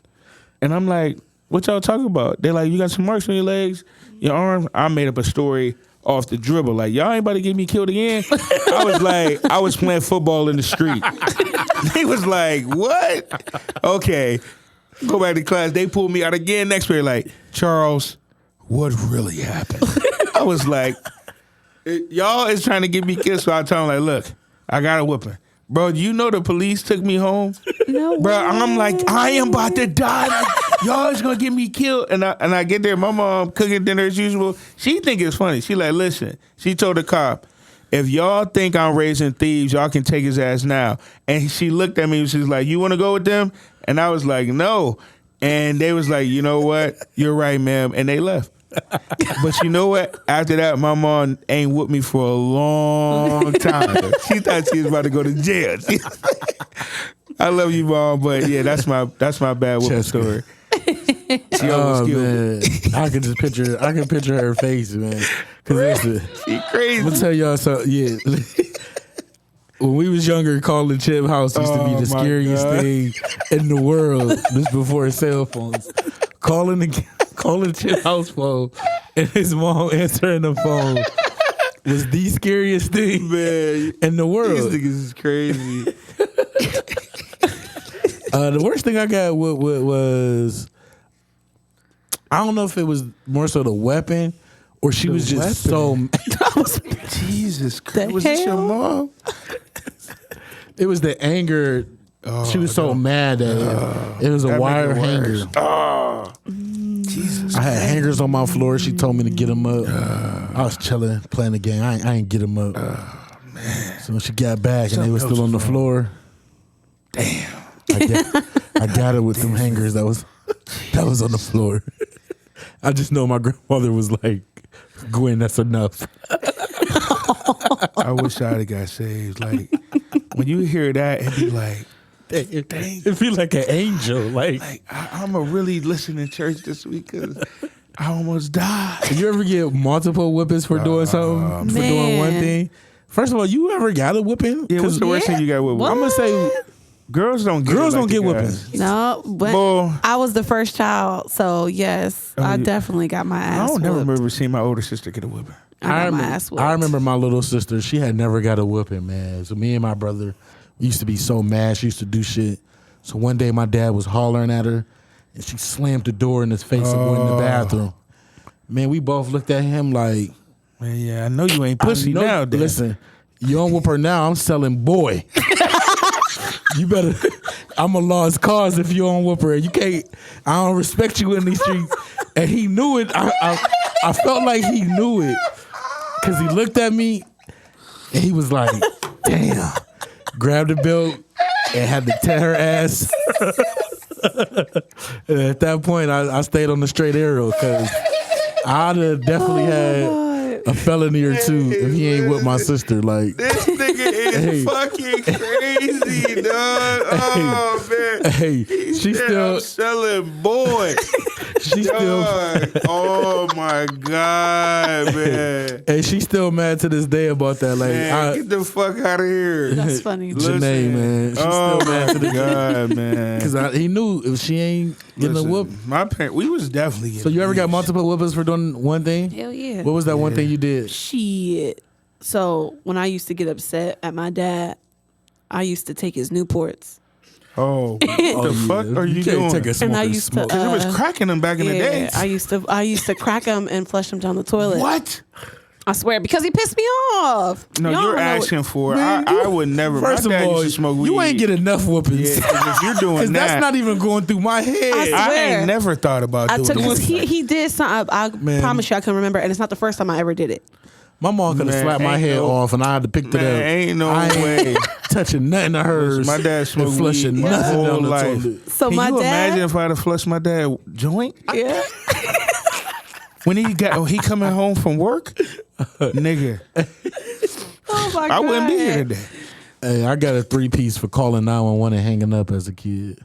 And I'm like, what y'all talking about? They like, you got some marks on your legs, your arm. I made up a story off the dribble. Like, y'all ain't about to get me killed again. I was like, I was playing football in the street. They was like, what? Okay. Go back to class. They pulled me out again next period like, Charles, what really happened? I was like, y'all is trying to get me killed. So I told them like, look, I got a whooping. Bro, you know the police took me home? No bro, way. I'm like, I am about to die. Y'all is gonna get me killed. And I get there, my mom cooking dinner as usual. She think it's funny. She like, listen, she told the cop, if y'all think I'm raising thieves, y'all can take his ass now. And she looked at me and she's like, you wanna go with them? And I was like, no. And they was like, you know what? You're right, ma'am. And they left. But you know what? After that, my mom ain't with me for a long time. She thought she was about to go to jail. I love you, Mom, but yeah, that's my bad whooping story. She almost killed me. I can picture her face, man. She crazy. I'm gonna tell y'all something. Yeah. When we was younger, calling Chip House used to be the scariest thing in the world. This before cell phones. Calling Chip House phone and his mom answering the phone was the scariest thing, man, in the world. These niggas is crazy. The worst thing I got was, I don't know if it was more so the weapon or she was just so. Jesus Christ. Was this your mom? It was the anger. She was so mad that it was a wire hanger. Oh, Jesus! I had hangers on my floor. She told me to get them up. I was chilling, playing the game. I ain't get them up. Man. So when she got back and they were still on the floor. Damn! I got her with them hangers that was on the floor. I just know my grandmother was like, Gwen, that's enough. I wish I'd have got saved. Like when you hear that, it'd be like, dang. It feel like an angel. Like I'm a really listening church this week because I almost died. Did you ever get multiple whippings for doing something? For doing one thing? First of all, you ever got a whipping? Yeah, what's the worst thing you got with? I'm gonna say girls don't get whippings. No, but I was the first child, so yes, I definitely got my ass. I don't never whooped. remember seeing my older sister get a whipping. I got my ass whooped. I remember my little sister. She had never got a whipping, man. So me and my brother used to be so mad. She used to do shit. So one day my dad was hollering at her, and she slammed the door in his face and went in the bathroom. Man, we both looked at him like, man, yeah, I know you ain't pussy now. Dad. Listen, you don't whoop her now. I'm selling boy. You better. I'm a lost cause if you don't whoop her. You can't. I don't respect you in these streets. And he knew it. I felt like he knew it because he looked at me and he was like, "Damn!" Grabbed the belt and had to tear her ass. And at that point, I stayed on the straight arrow because I'd have definitely had a felony or two if he ain't with my sister. Like this nigga is fucking crazy, dog. Oh man, she still I'm selling boy. She still. Oh my god, man. And she's still mad to this day about that. Like, man, get the fuck out of here. That's funny. Janae, man, she's still mad to this god, man. Because he knew if she ain't getting a whoop. My parents, we was definitely. So you ever got multiple whoopings for doing one thing? Hell yeah. What was that one thing you did? Shit. So when I used to get upset at my dad, I used to take his Newports. Oh, what the fuck are you doing? Take a And I used to, it was cracking them back in the day. I used to crack them and flush them down the toilet. What? I swear, because he pissed me off. No, Y'all you're don't know asking what- for it. Man, I would never. First my of dad all, used to smoke weed. you ain't get enough whoopings. Yeah, 'cause if you're doing Because that, that's not even going through my head. I I swear. ain't never thought about I doing took that. he did something. I Man. promise you, I can remember, and it's not the first time I ever did it. My mom could have Man, slapped my ain't head no- off, and I had to pick it Man, up. ain't no I way. ain't touching nothing of hers. My dad and smoked flushing weed my nothing whole down the life. toilet. So Can my you dad, imagine if I'd have flushed my dad joint? yeah, When he coming home from work, nigga, oh my god, I wouldn't be here today. Hey, I got a 3-piece for calling 911 and hanging up as a kid.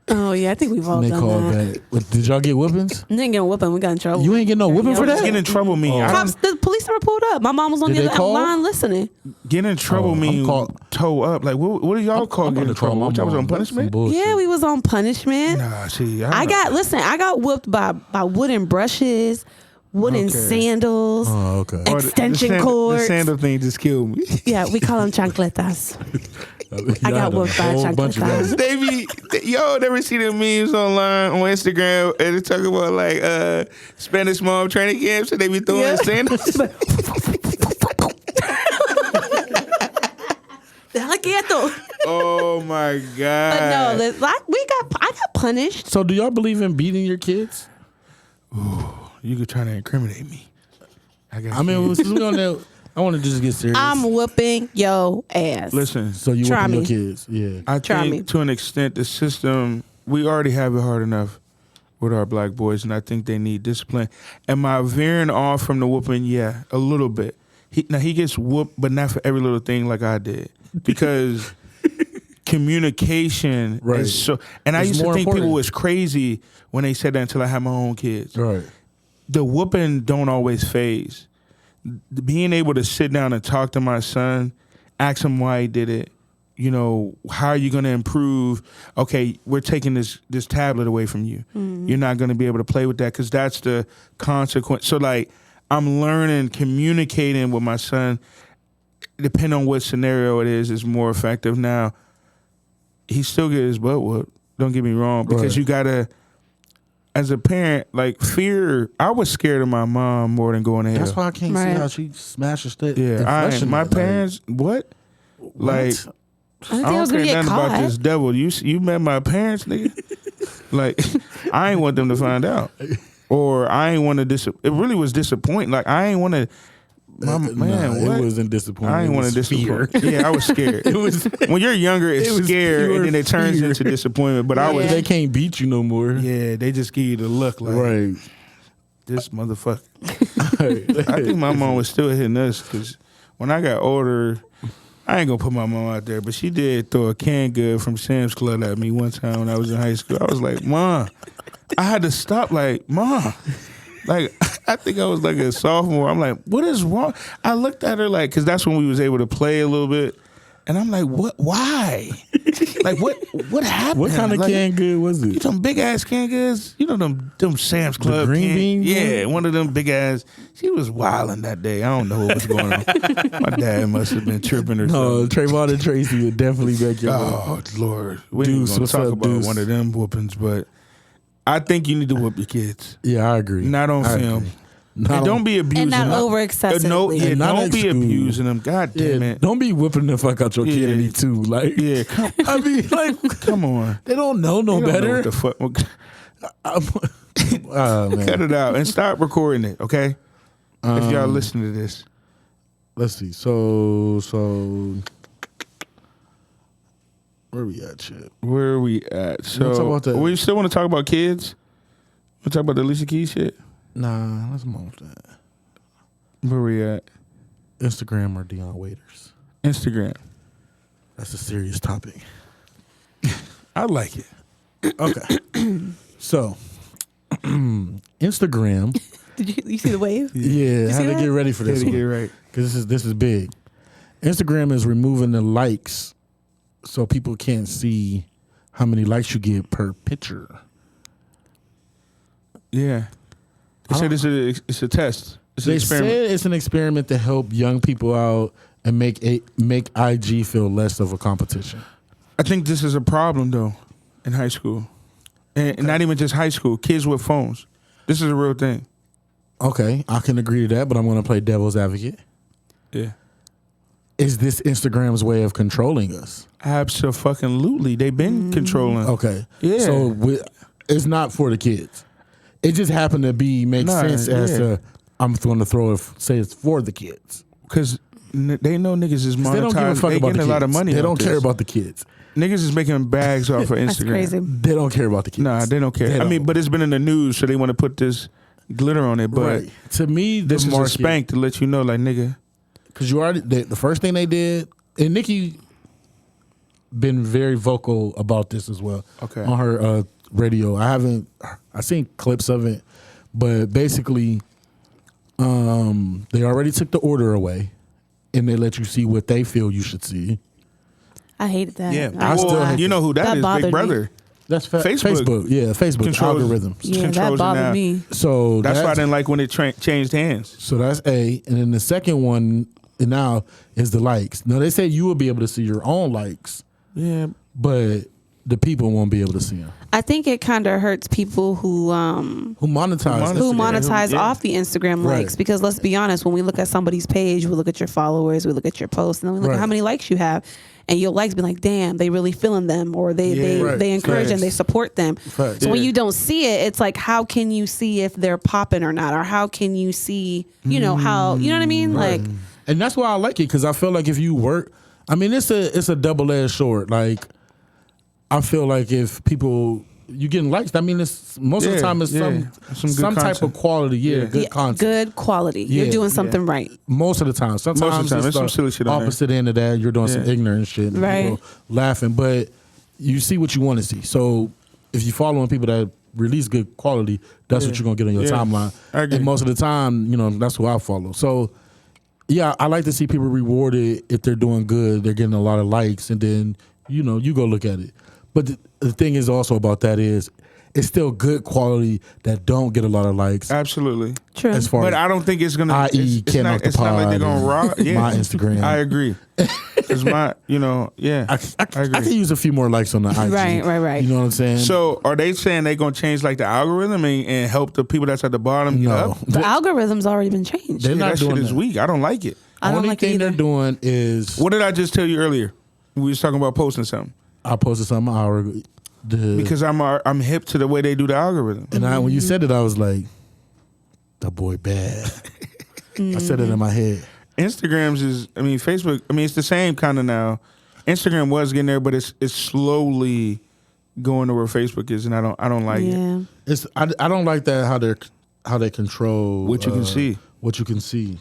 Oh yeah, I think we've all And they done called that. back. What, did y'all get whoopings? Didn't get a whooping. We got in trouble. You ain't get no whooping for Yeah. that? Get in trouble me. I Cops, the police never pulled up. My mom was on Did the they other call? line listening. get in trouble Oh, I'm mean called- toe up. Like what do y'all call I'm getting in gonna call trouble? my Which I was mom. on That's some punishment? bullshit. Yeah, we was on punishment. Nah, see, I got whooped by wooden brushes, wooden Okay. sandals, Oh, okay. extension cords. The sandal thing just killed me. Yeah, we call them chancletas. I got whooped by a whole bunch of chancleta. that. They be, yo, never see the memes online on Instagram and they talk about like Spanish mom training camps and they be throwing Yeah. sandals. Déjala quieto. Oh my god! But no, I got punished. So do y'all believe in beating your kids? You could try to incriminate me. I got. I mean, since we on that, I want to just get serious. I'm whooping your ass. listen. so you Try whooping your me. kids? Yeah. I Try think me. to an extent the system we already have it hard enough with our black boys, and I think they need discipline. Am I veering off from the whooping? Yeah, a little bit. He gets whooped, but not for every little thing like I did, because communication Right. is so. And I It's used to more think important. people was crazy when they said that until I had my own kids. Right. The whooping don't always phase. Being able to sit down and talk to my son, ask him why he did it. You know, how are you going to improve? Okay, we're taking this tablet away from you. You're not going to be able to play with that because that's the consequence. So, like, I'm learning, communicating with my son, depending on what scenario it is more effective. Now, he still get his butt whooped. Don't get me wrong, because Right. you got to, as a parent, like fear. I was scared of my mom more than going to hell. That's why I can't Right. see how she smashed her stick. Yeah, my parents. What? Like I didn't I think I was don't gonna care get nothing caught. about this devil. You met my parents, nigga. Like, I ain't want them to find out, or I ain't want to. It really was disappointing. Like, I ain't want to. Man, what? It wasn't disappointing. I ain't want to disappoint. Yeah, I was scared. It was when you're younger, it's scared, and then it turns into disappointment. But I was. They can't beat you no more. Yeah, they just give you the look like Right. this motherfucker. I think my mom was still hitting us because when I got older, I ain't gonna put my mom out there, but she did throw a canned good from Sam's Club at me one time when I was in high school. I was like, Mom, I had to stop. Like, Mom, like I think I was like a sophomore. I'm like, what is wrong? I looked at her like, because that's when we was able to play a little bit, and I'm like, what? Why? Like, what happened? What kind of like, canned good was it? Some big ass canned goods. You know them Sam's Club green beans? Yeah, one of them big ass. She was wilding that day. I don't know what was going on. My dad must have been tripping or No, something. Trayvon and Tracy would definitely make your Oh Lord, we Deuce, ain't gonna what's talk up, about Deuce? one of them whoopings, but I think you need to whoop your kids, Yeah, I agree. not on I film. agree. Not And on- don't be abusing And not them. over excessively. Yeah, And not don't be exclude. abusing them. God Yeah, damn it. don't be whipping the fuck out your Yeah. kid too. Like, Yeah, I mean, like, come on. they don't know no You don't know better. what the fuck. Oh, man. Cut it out and stop recording it, okay? If y'all listen to this. Let's see. So where we at, shit? Where are we at? So talk about that. we still want to talk about kids? Want to talk about the Alicia Keys shit? Nah, let's move off that. Where we at? Instagram or Dion Waiters? Instagram. That's a serious topic. I like it. Okay. So, Instagram. Did you see the wave? Yeah, see how to that? get ready for this Gotta one. get right. Because this is big. Instagram is removing the likes so people can't see how many likes you get per picture. Yeah. They said it's a test. It's an They experiment. said it's an experiment to help young people out and make IG feel less of a competition. I think this is a problem though in high school, and not even just high school. Kids with phones. This is a real thing. Okay, I can agree to that, but I'm going to play devil's advocate. Yeah. Is this Instagram's way of controlling us? Absolutely. They've been controlling. Okay. Yeah. So it's not for the kids. It just happened to make sense as to I'm going to say it's for the kids. Because they know niggas is monetized. They don't give a fuck they about getting the a kids. lot of money. They off don't this. care about the kids. Niggas is making bags off of Instagram. That's crazy. They don't care about the kids. Nah, they don't care. They I mean, don't. but it's been in the news, so they want to put this glitter on it. But Right. To me, this is a spank to let you know, like, nigga. Because you already the first thing they did, and Nikki been very vocal about this as well. Okay. On her radio, I seen clips of it, but basically, they already took the order away, and they let you see what they feel you should see. I hated that. Yeah, I still well, hate you know who that is? bothered Big me. Brother. That's Facebook. Yeah, Facebook Controls- algorithms. Yeah, that controls it now. bothered me. So That's why I didn't like when it changed hands. So that's A, and then the second one now is the likes. Now they say you will be able to see your own likes, Yeah. but the people won't be able to see them. I think it kind of hurts people who Who monetize? who Instagram. monetize Yeah. off the Instagram Right. likes, because let's be honest, when we look at somebody's page, we look at your followers, we look at your posts, and then we look Right. at how many likes you have, and your likes be like, damn, they really feeling them, or they Right. they encourage them, Facts. they support them. Facts. So when Yeah. you don't see it, it's like, how can you see if they're popping or not, or how can you see, how, you know what I mean? Like, And that's why I like it, because I feel like if you work, I mean, it's a double-edged sword. Like, I feel like if people you getting likes, I mean, it's most of the Yeah, time it's yeah. Some good some type of content. quality, good yeah, content. good quality. Yeah. You're doing something right. Most of the time, sometimes time, it's there's some the silly shit on there. opposite end of that. You're doing some Yeah. ignorant shit, and Right. people laughing, but you see what you want to see. So if you following people that release good quality, that's what you're gonna get on your Yeah. timeline. I agree. And most of the time, that's who I follow. So yeah, I like to see people rewarded if they're doing good. They're getting a lot of likes, and then you go look at it. But the thing is also about that is it's still good quality that don't get a lot of likes. Absolutely. True. As far But as I don't think it's gonna. i.e. It's Ken not. off the It's not like they're gonna pod rob. and Yeah. my Instagram. I agree. Because my, yeah. I agree. can use a few more likes on the IG. Right. You know what I'm saying? So are they saying they're gonna change like the algorithm and help the people that's at the bottom get no, up? The algorithm's already been changed. they're Yeah, not that shit doing is that. weak. I don't like it. I don't Only like it thing they're either. doing is What did I just tell you earlier? We was talking about posting something. I posted something an hour ago. Because I'm hip to the way they do the algorithm. And when you said it, I was like, "The boy bad." I said it in my head. Facebook. It's the same kind of now. Instagram was getting there, but it's slowly going to where Facebook is, and I don't like it. I don't like that how they control what you can see. What you can see.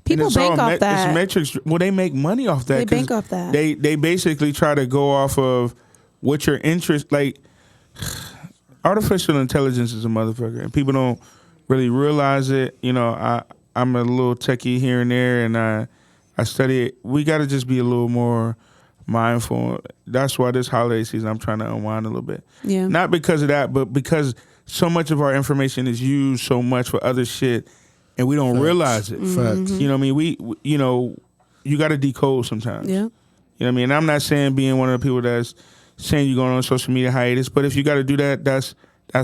People bank off that. It's metrics. Well, they make money off that. They bank off that. They basically try to go off of what your interest. Like artificial intelligence is a motherfucker, and people don't really realize it. You know, I'm a little techie here and there, and I study it. We got to just be a little more mindful. That's why this holiday season I'm trying to unwind a little bit. Yeah. Not because of that, but because so much of our information is used so much for other shit, and we don't realize it. Facts. You know what I mean? We you got to decode sometimes. Yeah. You know what I mean? And I'm not saying being one of the people that's saying you're going on social media hiatus, but if you got to do that, that's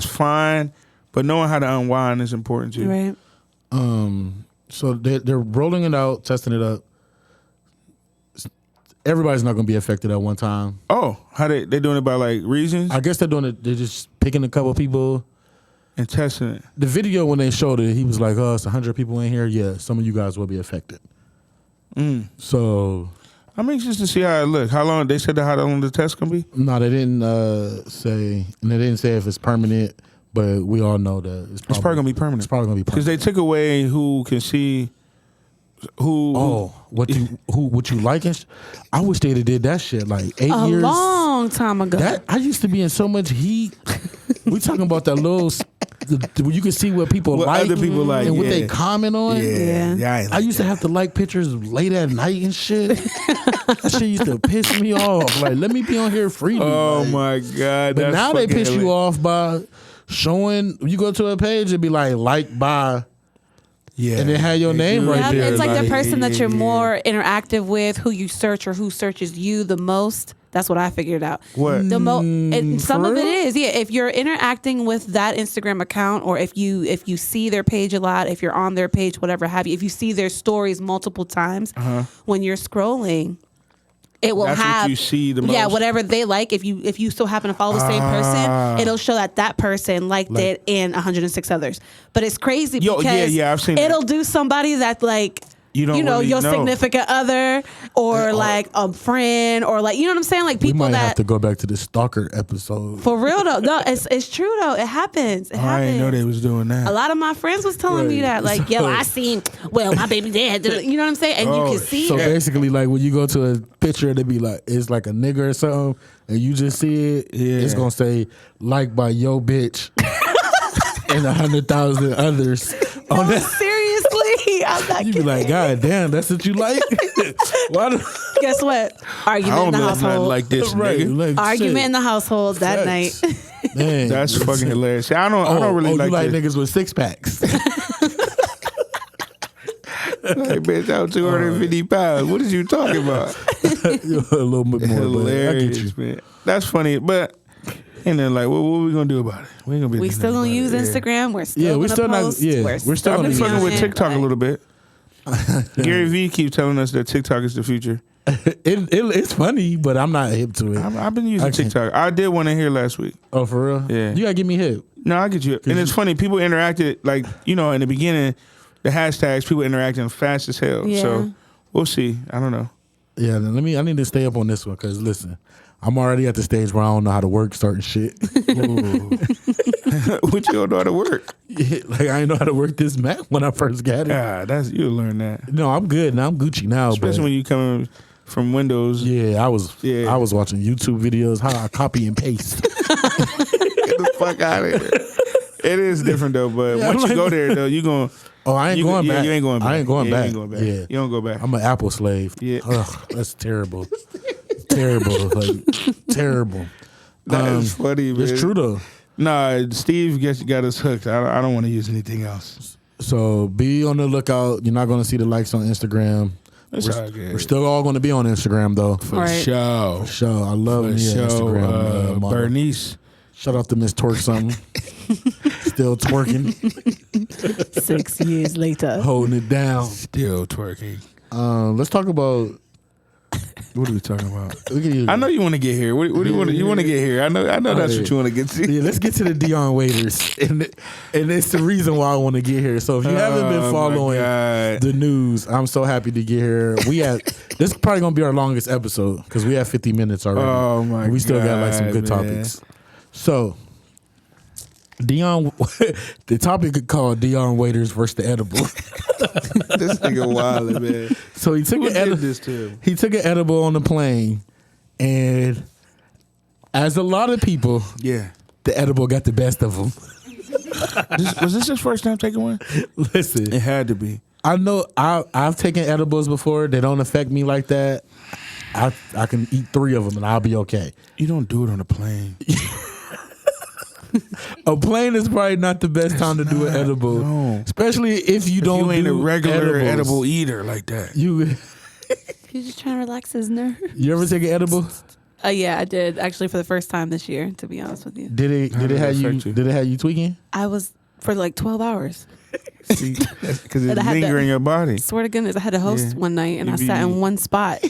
fine. But knowing how to unwind is important too. Right. So they're rolling it out, testing it up. Everybody's not going to be affected at one time. Oh, how they doing it by like reasons? I guess they're doing it. They're just picking a couple people and testing it. The video when they showed it, he was like, "Oh, it's 100 people in here. Yeah, some of you guys will be affected." So I'm anxious to see how it looks. How long they said how long the test gonna be? No, they didn't say, and they didn't say if it's permanent. But we all know that it's probably gonna be permanent. It's probably gonna be Because permanent they took away who can see. What you like? I wish they'd have did that shit like 8 years. A long time ago. That I used to be in so much heat. We talking about that little. You can see what people what like, other people like, and what they comment on. Yeah. I used to have to like pictures late at night and shit. That shit used to piss me off. Like, let me be on here freely. Oh like. my god! But That's now they piss hilarious. you off by showing. You go to a page and be like by. Yeah, and they had your name right there. It's like the person that you're more interactive with, who you search or who searches you the most. That's what I figured out. What? Some of it is, if you're interacting with that Instagram account, or if you see their page a lot, if you're on their page, whatever have you, if you see their stories multiple times, when you're scrolling, it will That's have what you see the most. Yeah, whatever they like. If you still happen to follow the same person, it'll show that person liked it and 106 others. But it's crazy because I've seen it'll do somebody that like. You don't really your know. significant other or like a friend or like, you know what I'm saying? Like people we might that have to go back to the stalker episode. for real though. No, it's true though. It happens. I didn't know they was doing that. A lot of my friends was telling me that, like, yo, I seen, my baby dad did it. You know what I'm saying? And you can see So it. basically, like when you go to a picture, they be like, it's like a nigga or something, and you just see it. It's gonna say liked by yo bitch and 100,000 others on that. Seriously, I'm not You be kidding. like, God damn, that's what you like? Why do- Guess what? I Argument don't in the know nothing household. like this, Right, nigga. like, Argument shit. in the household that Facts. night. Man, That's fucking hilarious. See, I don't really you like like this. niggas with 6-packs. Hey, bitch, I'm 250 pounds. What is you talking about? You're a little bit more. But I get you. Hilarious, man. That's funny, but and then like, what we gonna do about it? We ain't gonna be. We doing still nothing gonna about use it. Instagram. We're still Yeah, gonna we still not- post. yeah, we're still I've been gonna fucking use with it. TikTok a little bit. Gary Vee keeps telling us that TikTok is the future. It's funny, but I'm not hip to it. I've been using I can't- TikTok. I did one in here last week. Oh, for real? Yeah. You gotta get me hip. No, I get you. And it's funny. People interacted like in the beginning, the hashtags people interacting fast as hell. Yeah. So we'll see. I don't know. Yeah, then I need to stay up on this one because listen, I'm already at the stage where I don't know how to work certain shit. What you don't know how to work? Yeah, like I didn't know how to work this Mac when I first got it. You'll learn that. No, I'm good now. I'm Gucci now. Especially but when you coming from Windows. yeah, I was watching YouTube videos how I copy and paste. Get the fuck out of here. It is different though, but Yeah, once I'm you go like- there though, you going. Oh, I ain't going back. You ain't going back. I ain't going Yeah, back. You ain't going back. Yeah, You don't go back. I'm an Apple slave. Yeah. Ugh, that's terrible. Terrible. Like terrible. That is funny, man. It's true though. Nah, Steve got us hooked. I don't want to use anything else. So be on the lookout. You're not going to see the likes on Instagram. That's all good. We're still all going to be on Instagram though. For sure. For sure. I love me For an sure. Instagram. Model. Bernice. Shout out to Miss Twerk something. Still twerking, 6 years later. holding it down. Still twerking. Let's talk about What are we talking about? Look at you. I know you want to get here. What do you want? You want to get here? I know that's what you want to get to. Yeah, let's get to the Dion Waiters, and it's the reason why I want to get here. So if you haven't been following the news, I'm so happy to get here. This is probably gonna be our longest episode because we have 50 minutes already. Oh my! We still got like some good topics. So Dion, the topic is called Dion Waiters versus the edible. This nigga wild, man. So he took He took an edible on the plane, and as a lot of people, yeah, the edible got the best of him. Was this his first time taking one? Listen, It had to be. I know I've taken edibles before. They don't affect me like that. I can eat 3 of them and I'll be okay. You don't do it on a plane. A plane is probably not the best time to do an edible, no. Especially if you don't. You ain't do a regular edibles. edible eater like that. He's just trying to relax his nerves. You ever take an edible? Yeah, I did actually for the first time this year. To be honest with you, Did it have you tweaking? I was for like 12 hours. See, because it's And I had lingering in your body. Swear to goodness, I had a host Yeah. one night and I You sat be- in one spot.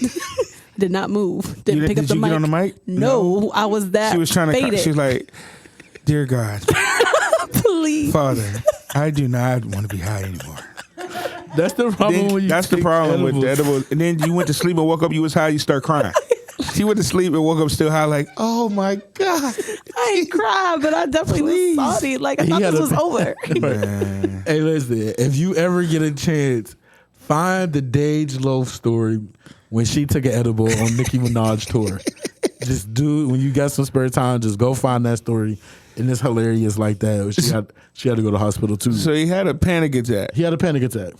Did not move. Didn't pick up Did the you mic. get on the mic? No, I was that. She was trying to. faded. She was like, "Dear God, Please. Father, I do not want to be high anymore." That's the problem. When you That's the take problem with the edibles. edible. And then you went to sleep and woke up. You was high. You start crying. She went to sleep and woke up still high. Like, oh my God. I ain't cried, but I definitely was salty. Like I He thought had this a- was over. Man. Hey, listen. If you ever get a chance, find the Dage Loaf story when she took an edible on Nicki Minaj tour. Just do when you got some spare time. Just go find that story, and it's hilarious like that. She had to go to the hospital too. So he had a panic attack. He had a panic attack.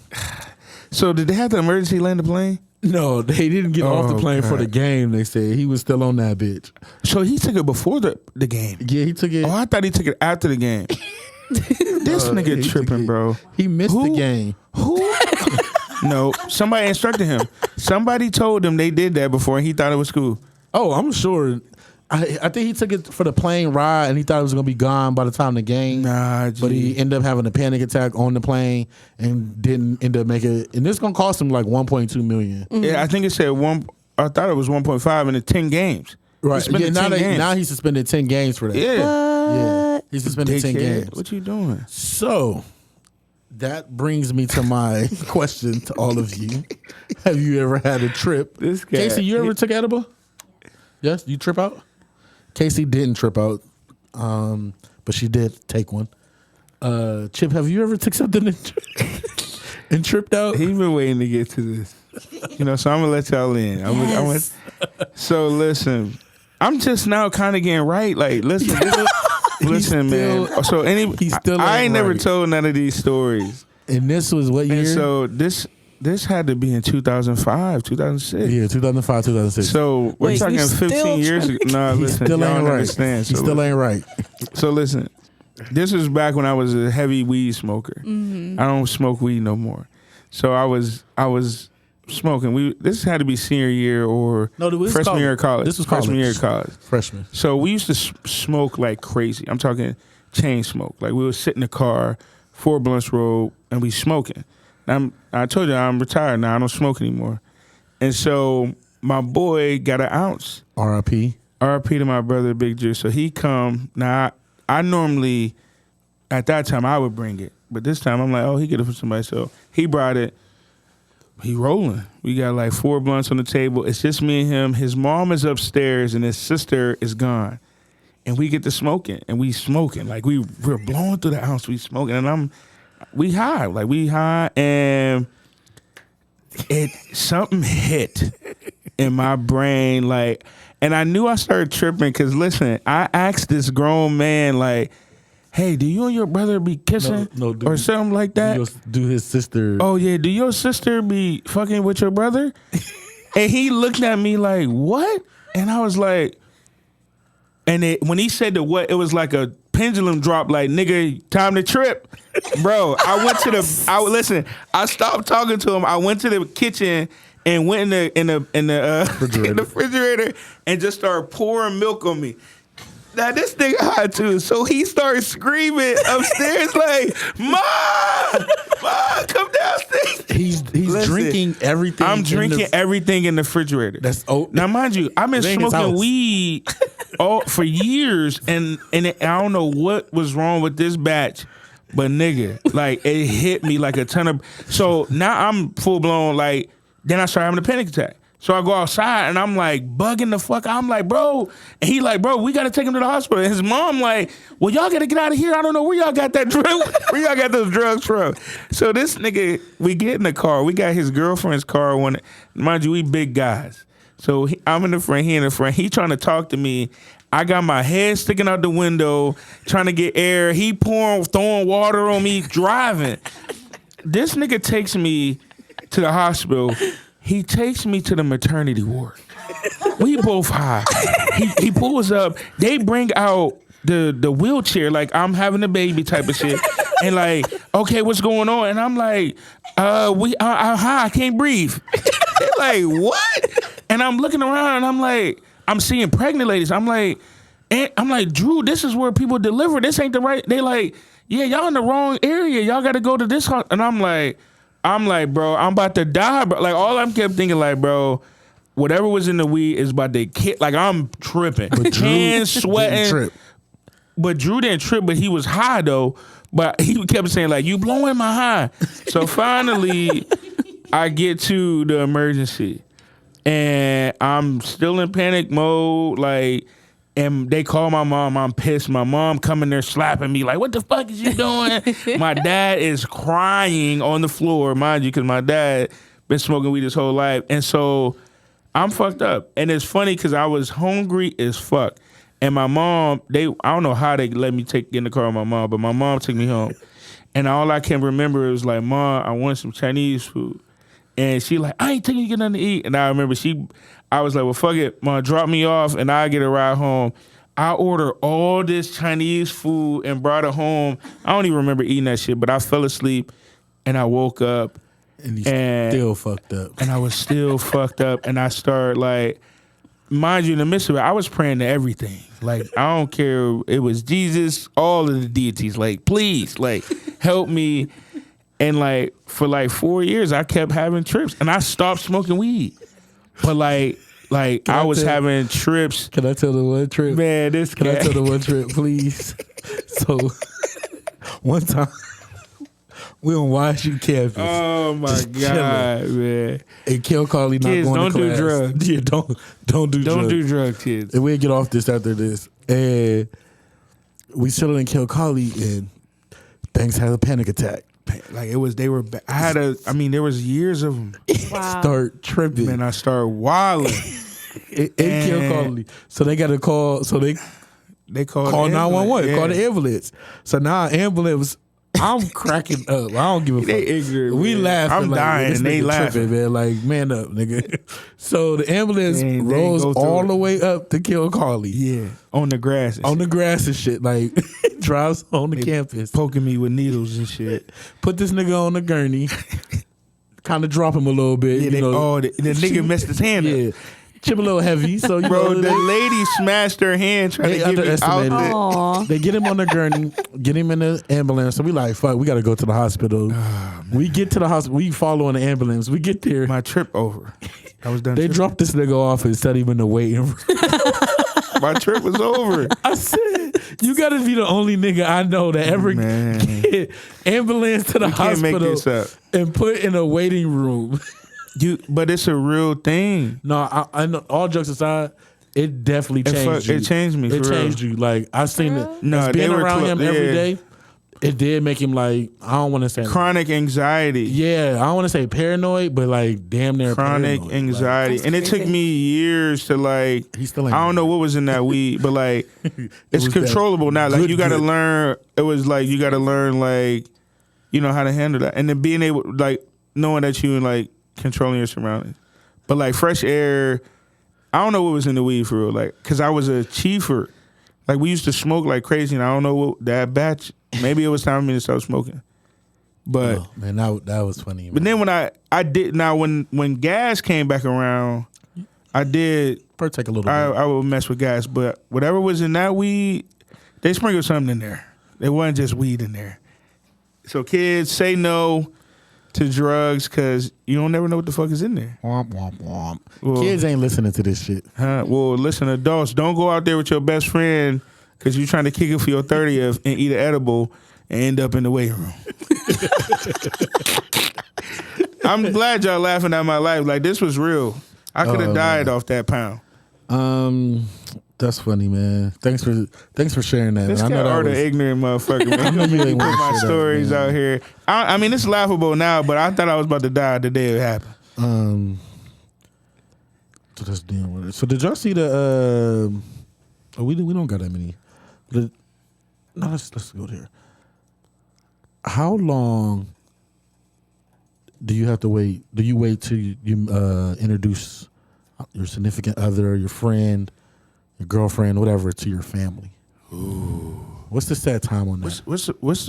So did they have to emergency land the plane? No, they didn't get off the Oh, plane for God. the game. They said he was still on that bitch. So he took it before the game. Yeah, he took it. Oh, I thought he took it after the game. This nigga he took tripping, it. bro. He missed the Who? game. Who? No, somebody instructed him. Somebody told him they did that before, and he thought it was cool. Oh, I'm sure. I think he took it for the plane ride, and he thought it was gonna be gone by the time the game. Nah, But he G. ended up having a panic attack on the plane and didn't end up making it. And this gonna cost him like 1.2 million. Yeah, I think it said one. I thought it was 1.5 in the 10 games. He Right. suspended Yeah, 10 games. now he suspended 10 games for that. Yeah. Yeah. He suspended 10 Dickhead. games. What you doing? So that brings me to my question to all of you. Have you ever had a trip? This guy- Casey, you ever took edible? Yes, you trip out? Casey didn't trip out, but she did take one. Chip, have you ever took something and tripped out? He been waiting to get to this. So I'm gonna let y'all in. So listen, I'm just now kind of getting right. Like, listen, listen, man. still- So he's still I ain't never right. told none of these stories. And this was what year? And so this had to be in 2005, 2006. Yeah, 2005, 2006. So we're Wait, talking you still 15 years ago. Nah, he listen, still y'all ain't don't right. understand. He So still ain't right. So listen, this was back when I was a heavy weed smoker. Mm-hmm. I don't smoke weed no more. So I was smoking. This had to be senior year or No, this was freshman college. year of college. This was freshman college. year of college. Freshman. So we used to smoke like crazy. I'm talking chain smoke. Like we would sit in the car, 4 blunts rolled, and we smoking. I told you I'm retired now. I don't smoke anymore. And so my boy got an ounce. R.I.P. RP to my brother, Big Juice. So he come. Now, I normally, at that time, I would bring it. But this time, I'm like, oh, he get it from somebody. So he brought it. He rolling. We got like 4 blunts on the table. It's just me and him. His mom is upstairs, and his sister is gone. And we get to smoking. And we smoking. Like, we're blowing through the ounce. We smoking. And we high. Like, we high. And something hit in my brain. Like, and I knew I started tripping because, listen, I asked this grown man, like, hey, do you and your brother be kissing or something like that? Do his sister. Oh, yeah. Do your sister be fucking with your brother? And he looked at me like, what? And I was like, when he said the what, it was like a pendulum drop, like, nigga, time to trip. Bro, listen, I stopped talking to him. I went to the kitchen and went in the refrigerator and just started pouring milk on me. Now this nigga high too, so he starts screaming upstairs like, "Ma, come downstairs." He's drinking everything. I'm drinking everything in the refrigerator. Now, mind you, I've been smoking weed for years, and I don't know what was wrong with this batch, but nigga, like it hit me like a ton of. So now I'm full blown like. Then I started having a panic attack. So I go outside and I'm like bugging the fuck out. I'm like, bro. And he like, bro, we got to take him to the hospital. And his mom like, well, y'all got to get out of here. I don't know where y'all got that drug. Where y'all got those drugs from? So this nigga, we get in the car. We got his girlfriend's car. Mind you, we big guys. So I'm in the front. He in the front. He trying to talk to me. I got my head sticking out the window, trying to get air. He throwing water on me, driving. This nigga takes me to the hospital. He takes me to the maternity ward. We both high. He pulls up. They bring out the wheelchair like I'm having a baby type of shit. And like, okay, what's going on? And I'm like, I'm high. I can't breathe. They're like, what? And I'm looking around and I'm like, I'm seeing pregnant ladies. I'm like, Drew, this is where people deliver. This ain't the right. They like, yeah, y'all in the wrong area. Y'all got to go to this hospital. And I'm like, bro, I'm about to die, bro. Like, all I'm kept thinking, like, bro, whatever was in the weed is about to kick. Like, I'm tripping. Hands sweating. But Drew didn't trip, but he was high, though. But he kept saying, like, you blowing my high. So finally, I get to the emergency. And I'm still in panic mode, like, and they call my mom. I'm pissed. My mom coming there slapping me like, what the fuck is you doing? My dad is crying on the floor, mind you, because my dad been smoking weed his whole life. And so I'm fucked up. And it's funny because I was hungry as fuck. And my mom, I don't know how they let me get in the car with my mom, but my mom took me home. And all I can remember was like, Mom, I want some Chinese food. And she like, I ain't taking you to get nothing to eat. And I remember I was like, well, fuck it. Mom, drop me off and I'll get a ride home. I ordered all this Chinese food and brought it home. I don't even remember eating that shit, but I fell asleep and I woke up. And you still fucked up. And I was still fucked up. And I started like, mind you, in the midst of it, I was praying to everything. Like, I don't care. It was Jesus, all of the deities. Like, please, like, help me. And like for like 4 years, I kept having trips, and I stopped smoking weed. But like I was having trips. Can I tell the one trip? Man, Can I tell the one trip, please? So one time we on YSU campus. Oh my God, man! And Kel Carly not kids, going to class. Don't do drugs. Yeah, don't do drugs. Don't do drugs, kids. And we'll get off this after this. And we chilling in Kel Carly, and Banks had a panic attack. Like there was years of them. Wow. Start tripping. Man, I started wilding. It killed Carly. So they got to call. So they call 911. Yeah. Call the ambulance. So now ambulance. I'm cracking up. I don't give a fuck. They ignorant. We man. laughing. I'm like, dying. This They nigga laughing. tripping, man. Like, man up, nigga. So the ambulance They rolls go through all it. the way up to kill Carly. Yeah, on the grass. On the grass and shit. Like, drives on the campus. Poking me with needles and shit. Put this nigga on the gurney. Kind of drop him a little bit. Yeah, the nigga messed his hand yeah. up. Chip a little heavy. So, you Bro, know, the lady smashed her hand trying they to get me out underestimated there. it. Aw. They get him on the gurney, get him in the ambulance. So we like, fuck, we got to go to the hospital. We get to the hospital. We follow in the ambulance. We get there. My trip over. I was done. They tripping. dropped this nigga off and set him in the waiting room. My trip was over. I said, you got to be the only nigga I know that ever Man. get ambulance to the Can't make hospital this up. and put in a waiting room. But it's a real thing. No, I know. All jokes aside, it definitely changed you. It changed me. It for changed real. you. Like I seen it. No, As being they were around him every yeah. day, it did make him like I don't want to say Chronic anxiety. Yeah, I don't want to say paranoid, but like damn near Chronic paranoid. anxiety. That's And it took crazy. me years to like, He still ain't I don't know what was in that weed, but like, it's was controllable now. Like good, you got to good. learn, it was like, you got to learn like, you know, how to handle that. And then being able, like, knowing that you like controlling your surroundings. But like fresh air, I don't know what was in the weed for real. Like, cause I was a chiefer. Like we used to smoke like crazy, and I don't know what that batch. Maybe it was time for me to start smoking. But Oh, man, that was funny. but then when I did now when gas came back around, I did partake a little bit. I would mess with guys, but whatever was in that weed, they sprinkled something in there. It wasn't just weed in there. So kids, say no to drugs because you don't never know what the fuck is in there. Womp, womp, womp. Well, Kids ain't listening to this shit. Well, listen, adults, don't go out there with your best friend because you're trying to kick it for your 30th and eat an edible and end up in the weight room. I'm glad y'all laughing at my life. Like, this was real. I could have died off that pound. That's funny, man. Thanks for sharing that. This I know guy that are the was ignorant motherfucker, man. I know you ain't Put wanna my share that, stories man. out here. I mean, it's laughable now, but I thought I was about to die the day it happened. So that's dealing with it. So did y'all see the? We don't got that many. No, let's go there. How long do you have to wait? Do you wait till you introduce your significant other, your friend, your girlfriend, whatever, to your family? Ooh. What's the set time on that?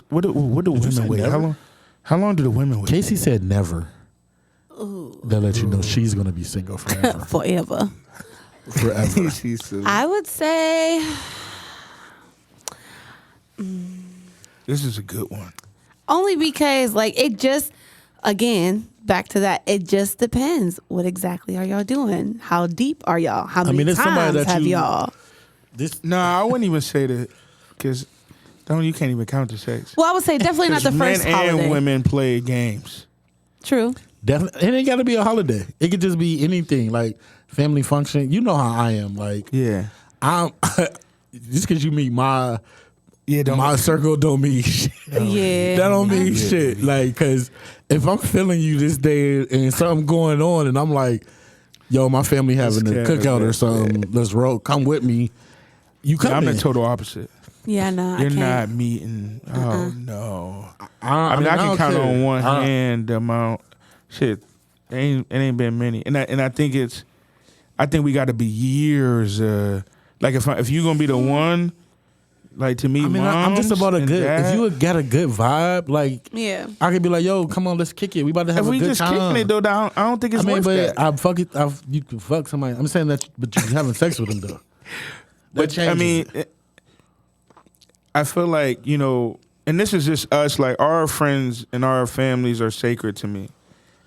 What do women wait? Never? How long do the women wait? Casey said never. Ooh. They'll let you know she's gonna be single forever. Forever. Forever. I would say This is a good one. only because like it just again back to that. It just depends. What exactly are y'all doing? How deep are y'all? How many it's somebody times that have you- y'all? No, I wouldn't even say that because you can't even count the sex. Well, I would say definitely not the 'Cause first men holiday. and women play games. True. Definitely, it ain't got to be a holiday. It could just be anything, like family function. You know how I am. Like, Yeah. I'm just because you meet my Don't my circle don't mean shit. Yeah. That don't mean shit. Like, because if I'm feeling you this day and something going on, and I'm like, yo, my family having a Let's cookout or go. something. Let's roll. Come with me. You come. I'm in. the total opposite. Yeah, no, You're I can't. not meeting. Oh no. I I can don't count care. on one hand the amount. Shit, it ain't been many, and I think we got to be years. Like if you gonna be the one, like to me, I mean, I'm just moms about a and good. dad, If you got a good vibe, like Yeah. I could be like, yo, come on, let's kick it. We about to have if a we good just time. kicking it though, I don't think it's I mean, worth but that. you can fuck somebody. I'm saying that, but you're having sex with them though. But I mean, I feel like and this is just us. Like our friends and our families are sacred to me,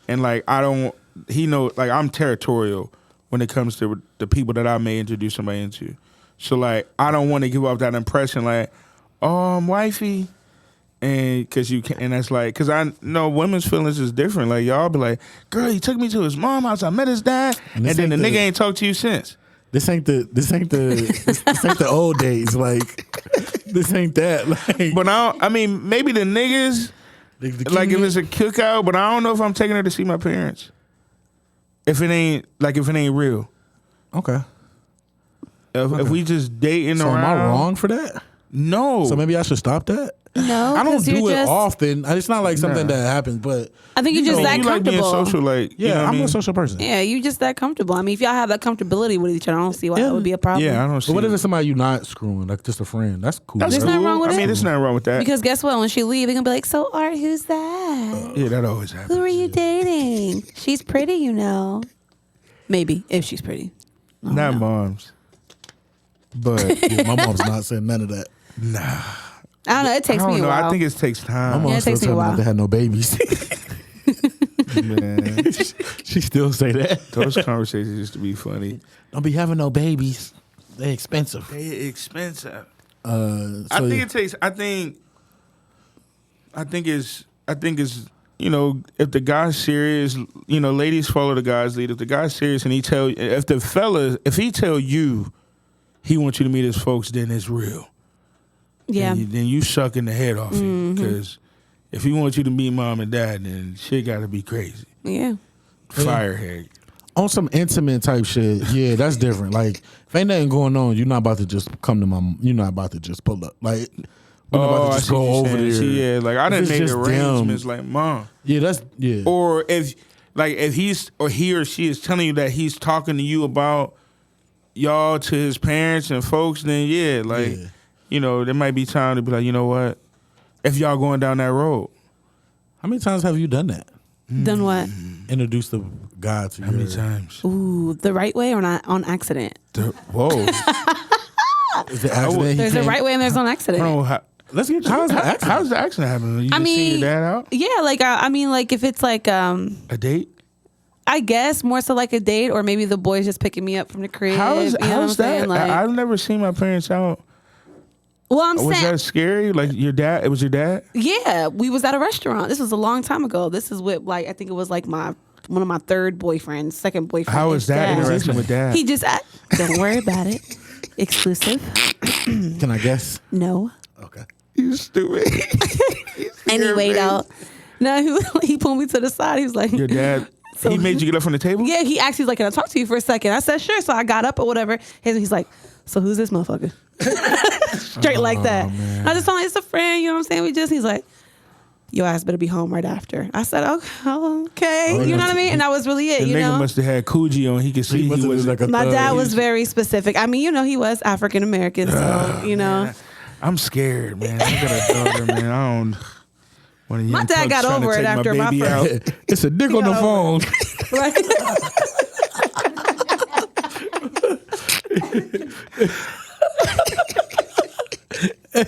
and like like I'm territorial when it comes to the people that I may introduce somebody into. So like I don't want to give off that impression like, oh, I'm wifey. And because you can, and that's like, because I know women's feelings is different. Like y'all be like, girl, he took me to his mom's house. I met his dad, and then the nigga ain't talked to you since. This ain't the old days. Like this ain't that. Like, But I mean, maybe the niggas, like if it's a cookout, but I don't know if I'm taking her to see my parents. If it ain't real. okay. If we just dating So around. am I wrong for that? No. So maybe I should stop that. No, I don't 'cause you're do it just, often. It's not like something Nah. that happens, but I think you're just you that like being comfortable. social, like yeah, you know what I'm I mean? a social person. Yeah, you just that comfortable. I mean, if y'all have that comfortability with each other, I don't see why that would be a problem. Yeah, I don't see. But what if it's somebody you not screwing, like just a friend? That's cool. That's There's right? nothing wrong with I mean, it. there's nothing wrong with that. Because guess what? When she leave, they're gonna be like, "So Art, who's that? Yeah, that always happens. Who are you dating? She's pretty, you know." Maybe if she's pretty. Not moms. But Yeah, my mom's not saying none of that. I don't know. It I takes don't me a know. while. I think it takes My time. mom it still takes me a telling me while. not to have no babies. Man, She still say that. those conversations used to be funny. Don't be having no babies. They expensive. They expensive. So I think it takes. I think it's. If the guy's serious, ladies follow the guy's lead. If the guy's serious and he tell you he wants you to meet his folks, then it's real. Yeah. Then you sucking the head off him because if he wants you to meet mom and dad, then shit got to be crazy. Yeah. Firehead. on some intimate type shit, yeah, that's different. Like, if ain't nothing going on, you're not about to just come to my. You're not about to just pull up. Like, we're not about to I just see what go you're over saying. there. See, yeah, like I If done it's made just arrangements. them- Like, mom. Yeah, that's yeah. Or if he's or he or she is telling you that he's talking to you about y'all to his parents and folks, then yeah, like Yeah. there might be time to be like, you know what, if y'all going down that road. How many times have you done that? Done what? Introduce the God to How many times? Ooh, the right way or not on accident? Whoa. Is the accident? There's a right way and there's on accident. Bro, Let's get how's the accident? how's the accident happen? You just see your dad out? Yeah, like I mean, like if it's like A date? I guess more so like a date, or maybe the boy's just picking me up from the crib. How's you know what I'm that? saying? Like, I've never seen my parents out. well, I'm Was saying, that scary? Like your dad? It was your dad? yeah, we was at a restaurant. This was a long time ago. This is with like I think it was like one of my third boyfriends, second boyfriend. How was that interaction with dad? He just don't worry about it. Exclusive. Can I guess? No. Okay. You stupid. Anyway, though, no, he pulled me to the side. He was like, Your dad. So- He made you get up from the table? yeah, he actually was like, can I talk to you for a second? I said, sure. So I got up or whatever. And he's like, so who's this motherfucker? Straight like that. man. I just told him, it's a friend, you know what I'm saying? He's like, your ass better be home right after. I said, okay. You know what I mean? And that was really it, The you nigga know? must have had Coogee on. He could see he must have was been like a My thug. dad was very specific. I mean, you know, he was African American, so, you know. I'm scared, man. I got a daughter, man. I don't. One of My young dad punks got trying to over it take after my baby first- out. It's a dick on the got phone. Right?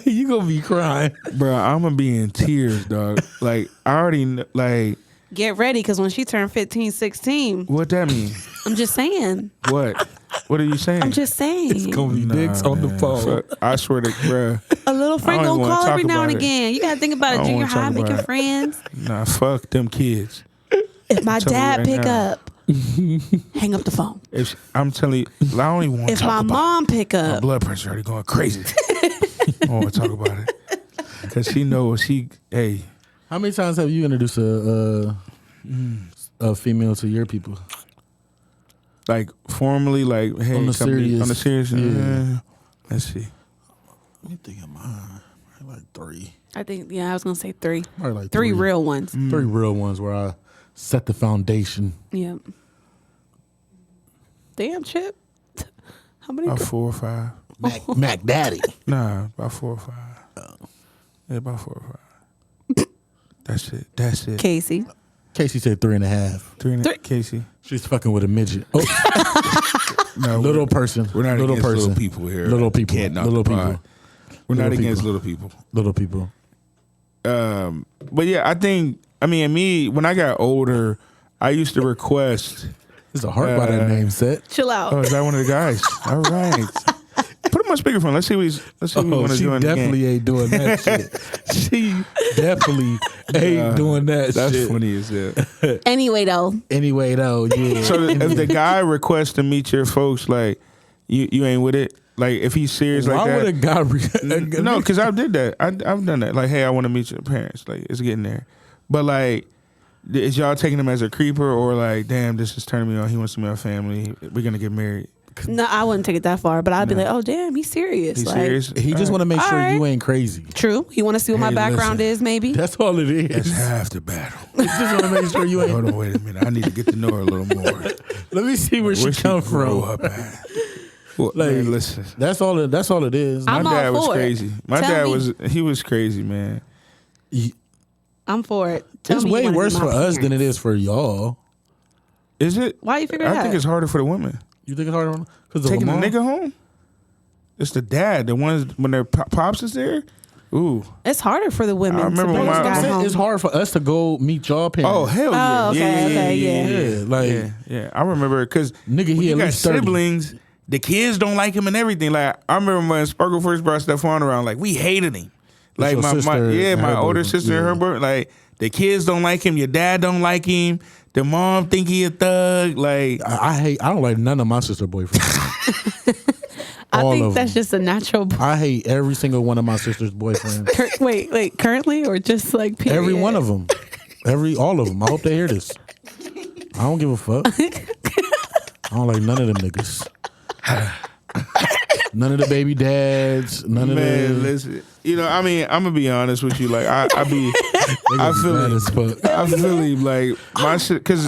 You gonna be crying. Bro, I'm gonna be in tears, dog. Like I already like Get ready, because when she turned 15, 16, what that mean. I'm just saying. What? What are you saying? I'm just saying. It's gonna be dicks on the man. phone. Fuck, I swear to, bro. A little friend I don't gonna even wanna call talk every now and about it. again. You gotta think about I it. don't Junior wanna talk high, making about it. friends. Nah, fuck them kids. If my telling you dad right pick now. up, hang up the phone. If I'm telling you, I don't even want to If talk my about mom pick it. My up, blood pressure already going crazy. I don't want to talk about it because she knows hey. How many times have you introduced a female to your people? Like formally, like hey, On the come meet- serious. on the serious. Yeah. Let's see. Let me think of mine. Probably like three. I think, I was gonna say three. Probably like Three real ones. Three real ones where I set the foundation. Yeah. Damn, Chip. How many? About 4 or 5. Mac Daddy. Nah, about 4 or 5. Yeah, about 4 or 5. That's it. Casey. Casey said 3.5. 3 and Three. Casey. She's fucking with a midget. Oh, No, little person. We're not little against person. little people here. Little people. Can't knock Little the people. pod. We're not Little against people. little people. Little people. But yeah, I mean, me when I got older, I used to request. There's a heart by that name set. Chill out. Oh, is that one of the guys? All right. Put him on speakerphone. Let's see what he want to she join the definitely game. ain't doing that shit. She definitely ain't doing that That's shit. funny as hell. Anyway, though. Anyway, though, yeah. So if the guy requests to meet your folks, like you ain't with it. Like if he's serious why like that. would a guy? No, because I did that. I've done that. Like, hey, I want to meet your parents. Like, it's getting there. But like, is y'all taking him as a creeper or like, damn, this is turning me on. He wants to meet our family. We're gonna get married. No, I wouldn't take it that far, but I'd be like, oh, damn, he's serious. He's like, serious. He just want to make All sure right. you ain't crazy. True. You want to see what my Hey, background listen. is, maybe? That's all it That's is. half the battle. He just want to make sure you ain't. Hold on, wait a minute. I need to get to know her a little more. Let me see where she come grow from. up at? Well, Like, man, listen. That's all it is. I'm My all dad was for it. crazy. My Tell dad me. he was crazy, man. I'm for it. Tell It's me you way wanna be worse my for us than it parents. is for y'all. Is it? Why you figure I that? think it's harder for the women. You think it's harder because Taking a nigga home? It's the dad. The ones when their pops is there. Ooh. It's harder for the women I remember to bring when this my- guy home. It's hard for us to go meet y'all parents. Oh hell yeah. Oh, okay, okay, yeah. Like Yeah. I remember because Nigga, he you at got least 30. siblings. The kids don't like him and everything. Like I remember when Sparkle first brought Stephon around. Like we hated him. Like your my sister my and her older boyfriend. sister and Yeah. her boyfriend. Like the kids don't like him. Your dad don't like him. The mom think he a thug. Like I don't like none of my sister boyfriends. I all think of that's them. just a natural. I hate every single one of my sister's boyfriends. Wait, currently or just like period? Every one of them. All of them. I hope they hear this. I don't give a fuck. I don't like none of them niggas. None of the baby dads. None of man, the listen. You know, I mean, I'm gonna be honest with you. Like I feel mad it. as fuck. I feel him like my shit because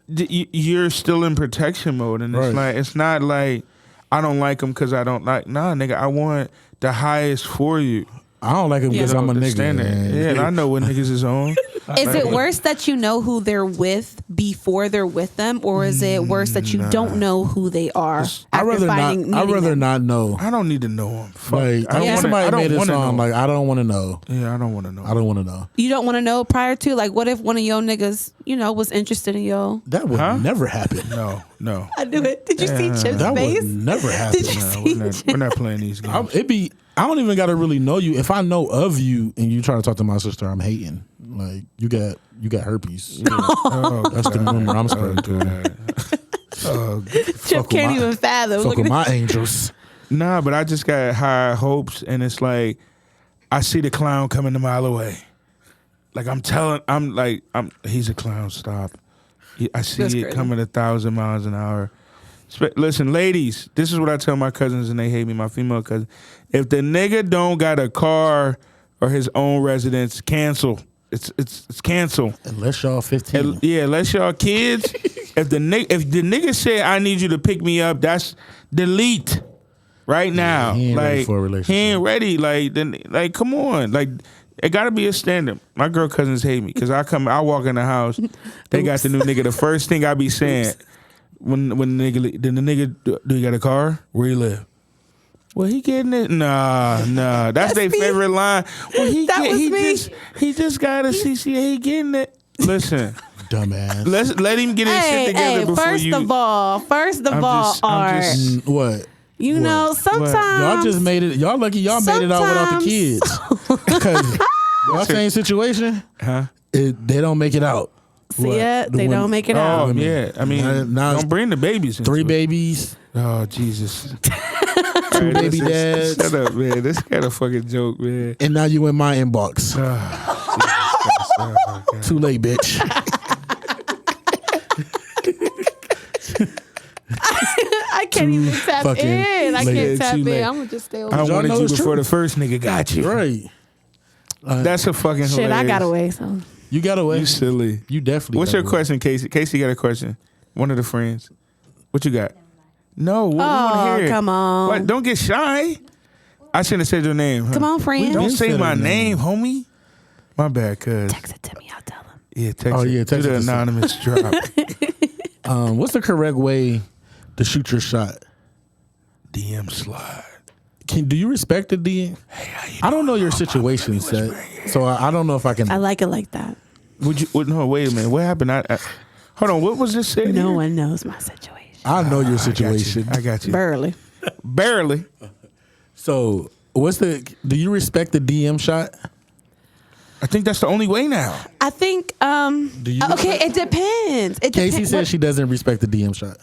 you're still in protection mode, and it's Right. like it's not like I don't like him because I don't like. Nah, nigga, I want the highest for you. I don't like him because You know, I'm a the nigga. standard. man. Yeah, and I know what niggas is on. Is it worse that you know who they're with before they're with them, or is it worse that you don't know who they are? I'd rather not know. I don't need to know them. Like, somebody made a song like, I don't want to know. Yeah, I don't want to know. I don't want to know. You don't want to know prior to? Like, what if one of your niggas, was interested in yo? That would never happen. No. I knew it. Did you see Chip's That face? would never happen. Did you see We're not playing these games. I don't even gotta really know you. If I know of you and you try to talk to my sister, I'm hating. Like you got herpes. That's the rumor I'm spreading. Chip can't even fathom. Fuck with my angels. Nah, but I just got high hopes, and it's like I see the clown coming a mile away. Like he's a clown. Stop. I see That's it crazy. coming 1,000 miles an hour. Listen, ladies, this is what I tell my cousins, and they hate me, my female cousins. If the nigga don't got a car or his own residence, cancel. It's cancel. Unless y'all 15. Yeah, unless y'all kids. if the nigga say I need you to pick me up, that's delete right now. he ain't like ready for a relationship. He ain't ready. Like come on. Like it gotta be a standard. My girl cousins hate me because I walk in the house, they got the new nigga. The first thing I be saying when the nigga, then the nigga, do you got a car? Where you live? Well, he getting it. Nah. That's their favorite line. Well, he just got a CCA. He getting it. Listen, dumbass. let him get his shit together before first you. of all, Art. What? Sometimes y'all just made it. Y'all lucky y'all made it out without the kids. Because y'all same situation. Huh? They don't make it out. They don't make it out. Oh yeah. I mean, now don't bring the babies. 3 babies. Oh Jesus. 2 baby dads. Shut up, man. This kind of fucking joke, man. And now you in my inbox. Too late, bitch. I can't even tap in. I can't tap in. I'm gonna just stay over. I Y'all wanted know you it's before true. the first nigga got you. Right. That's a fucking Shit, hilarious. I got away. So You got away. You silly. You definitely. What's got your away. question, Casey? Casey got a question. One of the friends. What you got? No, we want to hear it. come on. What? Don't get shy. I shouldn't have said your name. Huh? Come on, friend. Don't been say said my her name, name. homie. My bad, cuz. text it to me. I'll tell him. Yeah, text Oh, it. yeah, text Do the it to anonymous drop. What's the correct way to shoot your shot? DM slide. Do you respect the DM? I don't know your situation, Seth. So I don't know if I can. I like it like that. Would you? No, wait a minute. What happened? Hold on. What was this said? No here? one knows my situation. I know your situation. I got you. Barely. Barely. So do you respect the DM shot? I think that's the only way now. I think. you Okay, it depends. Casey says she doesn't respect the DM shot.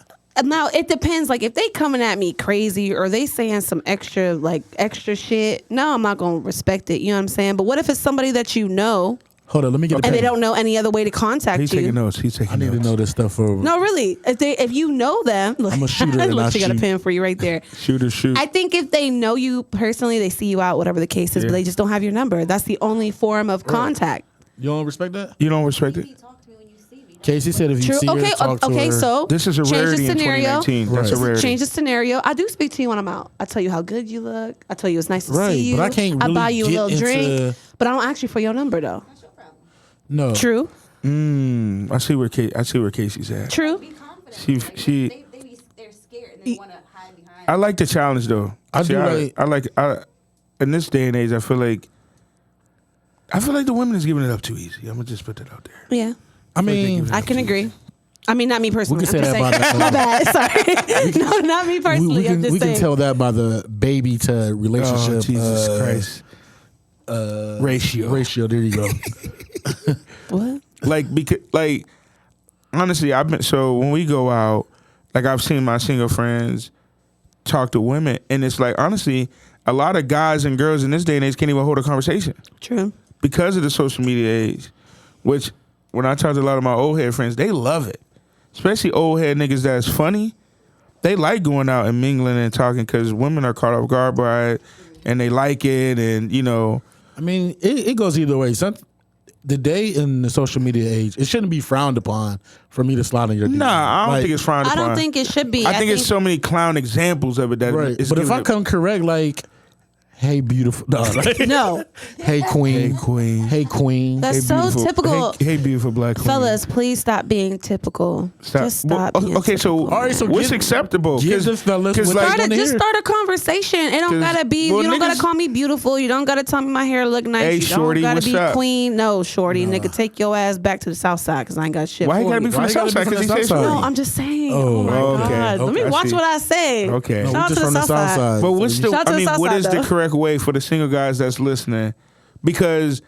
Now it depends. Like if they coming at me crazy or they saying some extra shit, no, I'm not gonna respect it. You know what I'm saying? But what if it's somebody that you know Hold on, let me get a pen. and they don't know any other way to contact He's you? taking notes. He's taking I need notes. to know this stuff for. No, really. If you know them, look, I'm a shooter and look, I she got a shoot. pen for you right there. Shoot. I think if they know you personally, they see you out, whatever the case is, but they just don't have your number. That's the only form of contact. You don't respect that? You don't respect it? Casey said if you True. see her, Okay. talk to Okay. her. So This is a change the rarity in scenario. 2019. That's a Right. rarity. Change the scenario. I do speak to you when I'm out. I tell you how good you look. I tell you it's nice to Right, see you. but I can't really buy you a get little drink, into- but I don't ask you for your number though. No. True. I see where Casey's at. True. She They're scared and they want to hide behind. I like the challenge though. I do in this day and age I feel like the women is giving it up too easy. I'm gonna just put that out there. Yeah. I mean, I can agree. I mean, not me personally. We can I'm say just that saying. about My bad. Sorry. No, not me personally. I'm just we saying. can tell that by the baby to relationship. Oh, Jesus Christ. Ratio. There you go. What? Like honestly, when we go out, like I've seen my single friends talk to women, and it's like honestly, a lot of guys and girls in this day and age can't even hold a conversation True. because of the social media age. Which when I talk to a lot of my old head friends, they love it, especially old head niggas that's funny. They like going out and mingling and talking because women are caught off guard by it, and they like it, and you know. I mean, it goes either way. The day in the social media age, it shouldn't be frowned upon for me to slide on your DM. Nah, I don't think it's frowned I upon. don't think it should be. I think it's so many clown examples of it that right. it's But if giving I it- come correct, like, Hey, beautiful. No, No. Hey, queen. Hey, queen. Hey, queen. That's Hey, so beautiful. typical. Hey, beautiful black queen. Fellas, please stop being typical. Just stop being Okay, so, typical. All right, so what's give- acceptable? give the fellas what they like, wanna Just hear. start a conversation. It don't 'Cause, gotta be. well, You don't gotta niggas- call me beautiful. You don't gotta tell me my hair look nice. Hey, you shorty, don't gotta what's be up? queen. No, shorty, nigga, take your ass back to the south side because I ain't got shit why for you gotta you. be from the Why you south gotta side? be from Because the he said south side? No, shorty. I'm just saying. Oh, Oh, my okay. God. Let me Okay, I watch see. what I say. Okay. No, Shout we out to just the from the south south side. side. But what's the? Shout out to I the mean, south what side, is the though. correct way for the single guys that's listening? Because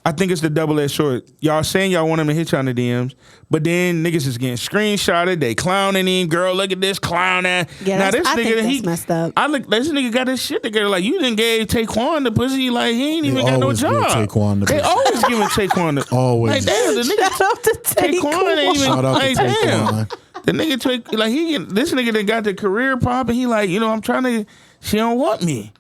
I think it's the double-edged sword. Y'all saying y'all want them to hit you on the DMs, but then niggas is getting screenshotted. They clowning him. Girl, look at this clown ass. Yeah, now that's- this I nigga, think he that's messed up. I look. This nigga got his shit together. Like you didn't gave Taekwon the pussy. Like he ain't They even got no always give job. Taekwon the They pussy. always giving Taekwon the. Always. Like damn, the nigga Shout out to Taekwon ain't even. Shout out to like damn. Taekwon. The nigga take like this nigga that got the career pop and he like I'm trying to. She don't want me.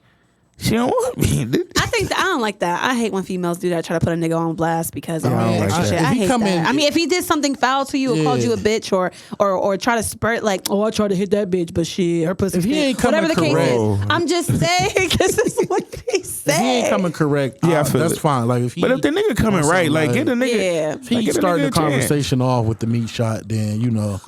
She don't want me. I don't like that. I hate when females do that. Try to put a nigga on blast because of Yeah, I all don't that like shit. that. If I he hate come that. in- I mean, if he did something foul to you or called you a bitch or try to spurt like, oh, I tried to hit that bitch, but shit, her pussy. If he ain't coming whatever the case correct- is. I'm just saying because this is what they say. If he ain't coming correct, Yeah, I feel that's it. fine. Like if he, But if the nigga coming on right, some, like get a nigga. Yeah. if he like, get a starting nigga the a chance. conversation off with the meat shot, then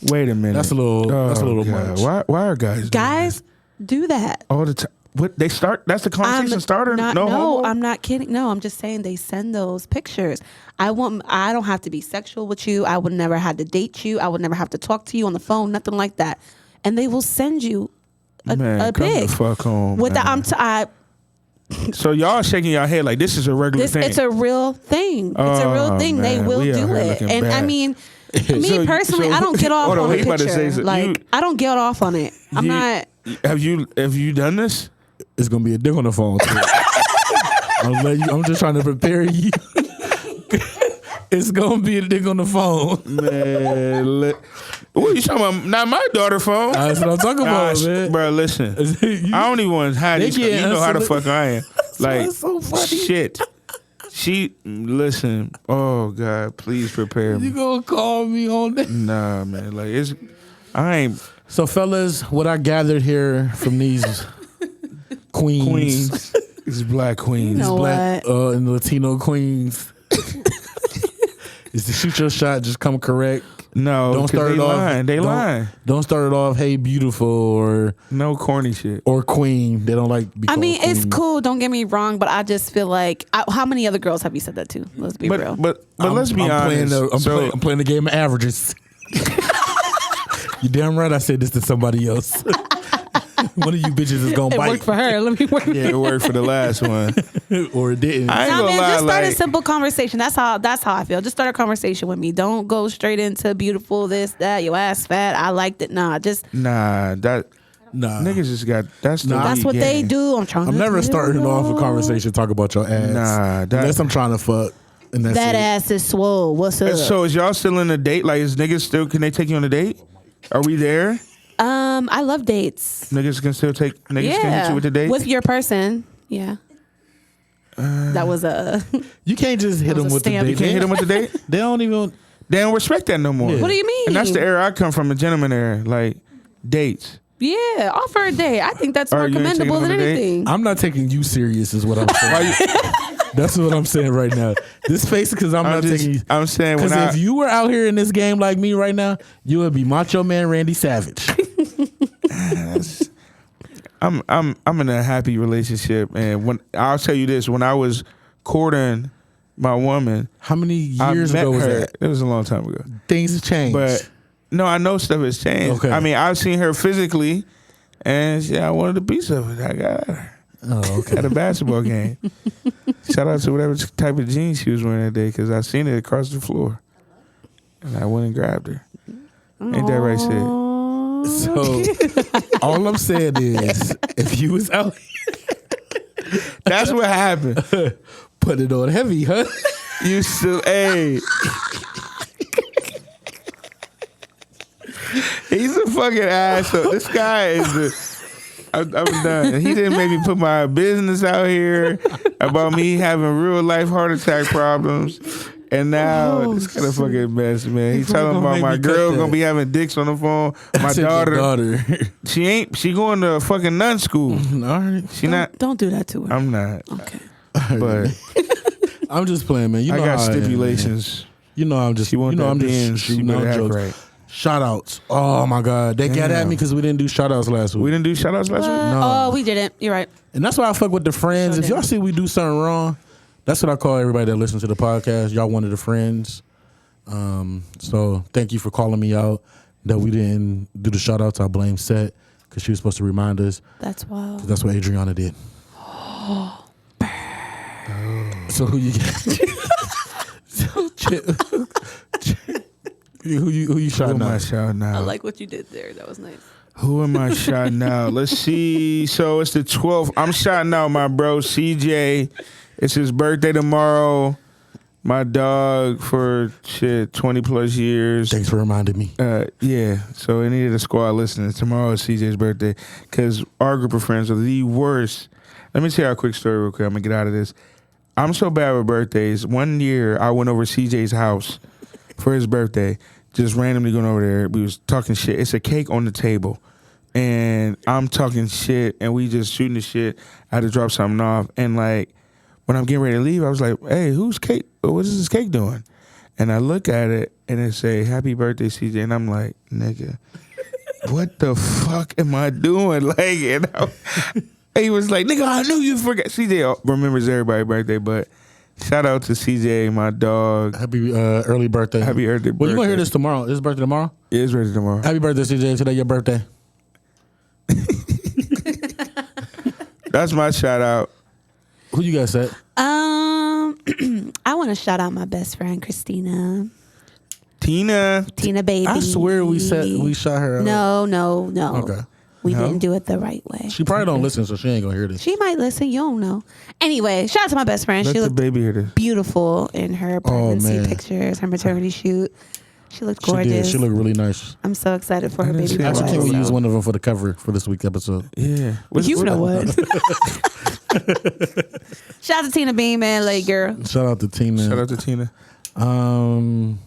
Wait a minute. That's a little God. much. Why are guys doing Guys, do that. this? All the time? What they start? That's the conversation starter. No, homo? I'm not kidding. No, I'm just saying they send those pictures. I don't have to be sexual with you. I would never have to date you. I would never have to talk to you on the phone. Nothing like that. And they will send you a Man, come pic. the fuck home. With the man. So y'all shaking your head like this is a regular thing. it's a real thing. It's a real Oh, thing. They man, will we out do here it. looking And I bad. mean, me personally, I don't get off hold on, on a he about to say picture. something. Like I don't get off on it. I'm not. Have you done this? It's gonna be a dick on the phone. Too. I'm just trying to prepare you. It's gonna be a dick on the phone. Man, what you talking about? Not my daughter's phone. That's what I'm talking about, man. Bro, listen. I don't even want to hide They this. You get know how the unsolicited- fuck I am. Like, That's so funny. shit. Listen. Oh, God, please prepare You me. gonna call me on that? Nah, man. Like, I ain't So, fellas, what I gathered here from these queens, these black queens. You know black what? and Latino queens, is to shoot your shot, just come correct. No, Don't 'cause start they it off. lying. They lying. Don't start it off. Hey, beautiful, or No corny shit. queen. They don't like. To be I called mean, it's queen. cool. Don't get me wrong, but I just feel like how many other girls have you said that to? Let's be real. But let's be honest. I'm playing the game of averages. You damn right. I said this to somebody else. One of you bitches is gonna It bite, worked for her. Let me work. Yeah, it worked for the last one. or it didn't. I ain't Nah, gonna man, lie. just start a Like, simple conversation. That's how I feel. Just start a conversation with me. Don't go straight into beautiful this, that, your ass fat. I liked it. Nah, just nah, that Nah, niggas just got that's the that's lead what they game. do. I'm trying I'm to never tell starting off a you. conversation talk about your ass. Nah, that- unless I'm trying to fuck. And that's That it. ass is swole. What's up? So is y'all still in a date? Like is niggas still? Can they take you on a date? Are we there? I love dates. Niggas can still take. Niggas can hit you with the date. with your person. Yeah. That was a. You can't just hit That was them a with the stamp. date. You can't hit them with the date. They don't even. They don't respect that no more. Yeah. What do you mean? And that's the era I come from, a gentleman era. Like dates. Yeah, offer a date. I think that's All more right, you ain't taking commendable than them on a date? anything. I'm not taking you serious, is what I'm saying. That's what I'm saying right now. This face, because I'm not taking you. I'm saying when Because if you were out here in this game like me right now, you would be Macho Man Randy Savage. I'm in a happy relationship, and when I'll tell you this, when I was courting my woman, How many I years met ago was her. that? It was a long time ago. Things have changed. But no, I know stuff has changed. Okay. I mean, I've seen her physically, and I wanted a piece of it. I got her oh, okay. at a basketball game. Shout out to whatever type of jeans she was wearing that day, because I seen it across the floor, and I went and grabbed her. Ain't that right, Sid? So all I'm saying is, if you was out, That's what happened. put it on heavy, huh? You still, hey. He's a fucking asshole. This guy is I'm done. He didn't make me put my business out here about me having real life heart attack problems. And now it's kind of fucking mess, man. He's telling gonna about make my me cut girl that. gonna be having dicks on the phone. My Said your daughter, she going to fucking nun school. All right. She not. Don't do that to her. I'm not. Okay. But I'm just playing, man. You know I got how I am, man. stipulations. You know I'm just. She want you know that I'm just beans, she shooting out better act jokes. right. Shout outs. Oh my God, they got at Damn. me because we didn't do shout outs last week. We didn't do shout outs last week? No. Oh, we didn't. You're right. And that's why I fuck with the friends. Sure If y'all did. see we do something wrong, that's what I call everybody that listens to the podcast. Y'all one of the friends. So thank you for calling me out that we didn't do the shout outs. I blame Seth because she was supposed to remind us. That's wild. That's what Adriana did. So who you got? who you Who shouting am I out? shouting I out? like what you did there. That was nice. Who am I shouting out? Let's see. So it's the 12th. I'm shouting out my bro CJ. It's his birthday tomorrow. My dog for 20 plus years. Thanks for reminding me. Yeah. So any of the squad listening, tomorrow is CJ's birthday because our group of friends are the worst. Let me tell you a quick story real quick. I'm gonna get out of this. I'm so bad with birthdays. One year I went over to CJ's house for his birthday, just randomly going over there. We was talking shit. It's a cake on the table. And I'm talking shit and we just shooting the shit. I had to drop something off. And like when I'm getting ready to leave, I was like, hey, who's cake? What is this cake doing? And I look at it and it say, happy birthday, CJ. And I'm like, nigga, what the fuck am I doing? Like, and he was like, nigga, I knew you forgot. CJ remembers everybody's birthday, but shout out to CJ, my dog. Happy early birthday. Happy early Well, you gonna hear birthday. this tomorrow. Is his birthday tomorrow? Yeah, it's ready tomorrow. Happy birthday, CJ. Today your birthday. That's my shout out. Who you guys said? I want to shout out my best friend Christina. Tina. Tina baby. I swear we shot her out. No. Okay. We No? didn't do it the right way. She probably don't listen, so she ain't gonna hear this. She might listen. You don't know. Anyway, shout out to my best friend. Let She the looked baby hear this. beautiful in her pregnancy man. pictures, her maternity shoot. She looked She did. gorgeous. She looked really nice. I'm so excited for her didn't baby see boy. that. Actually, can we so- use one of them for the cover for this week's episode? Yeah. You know what? Shout out to Tina Bean, man, late girl. Shout out to Tina. Shout out to Tina. Um,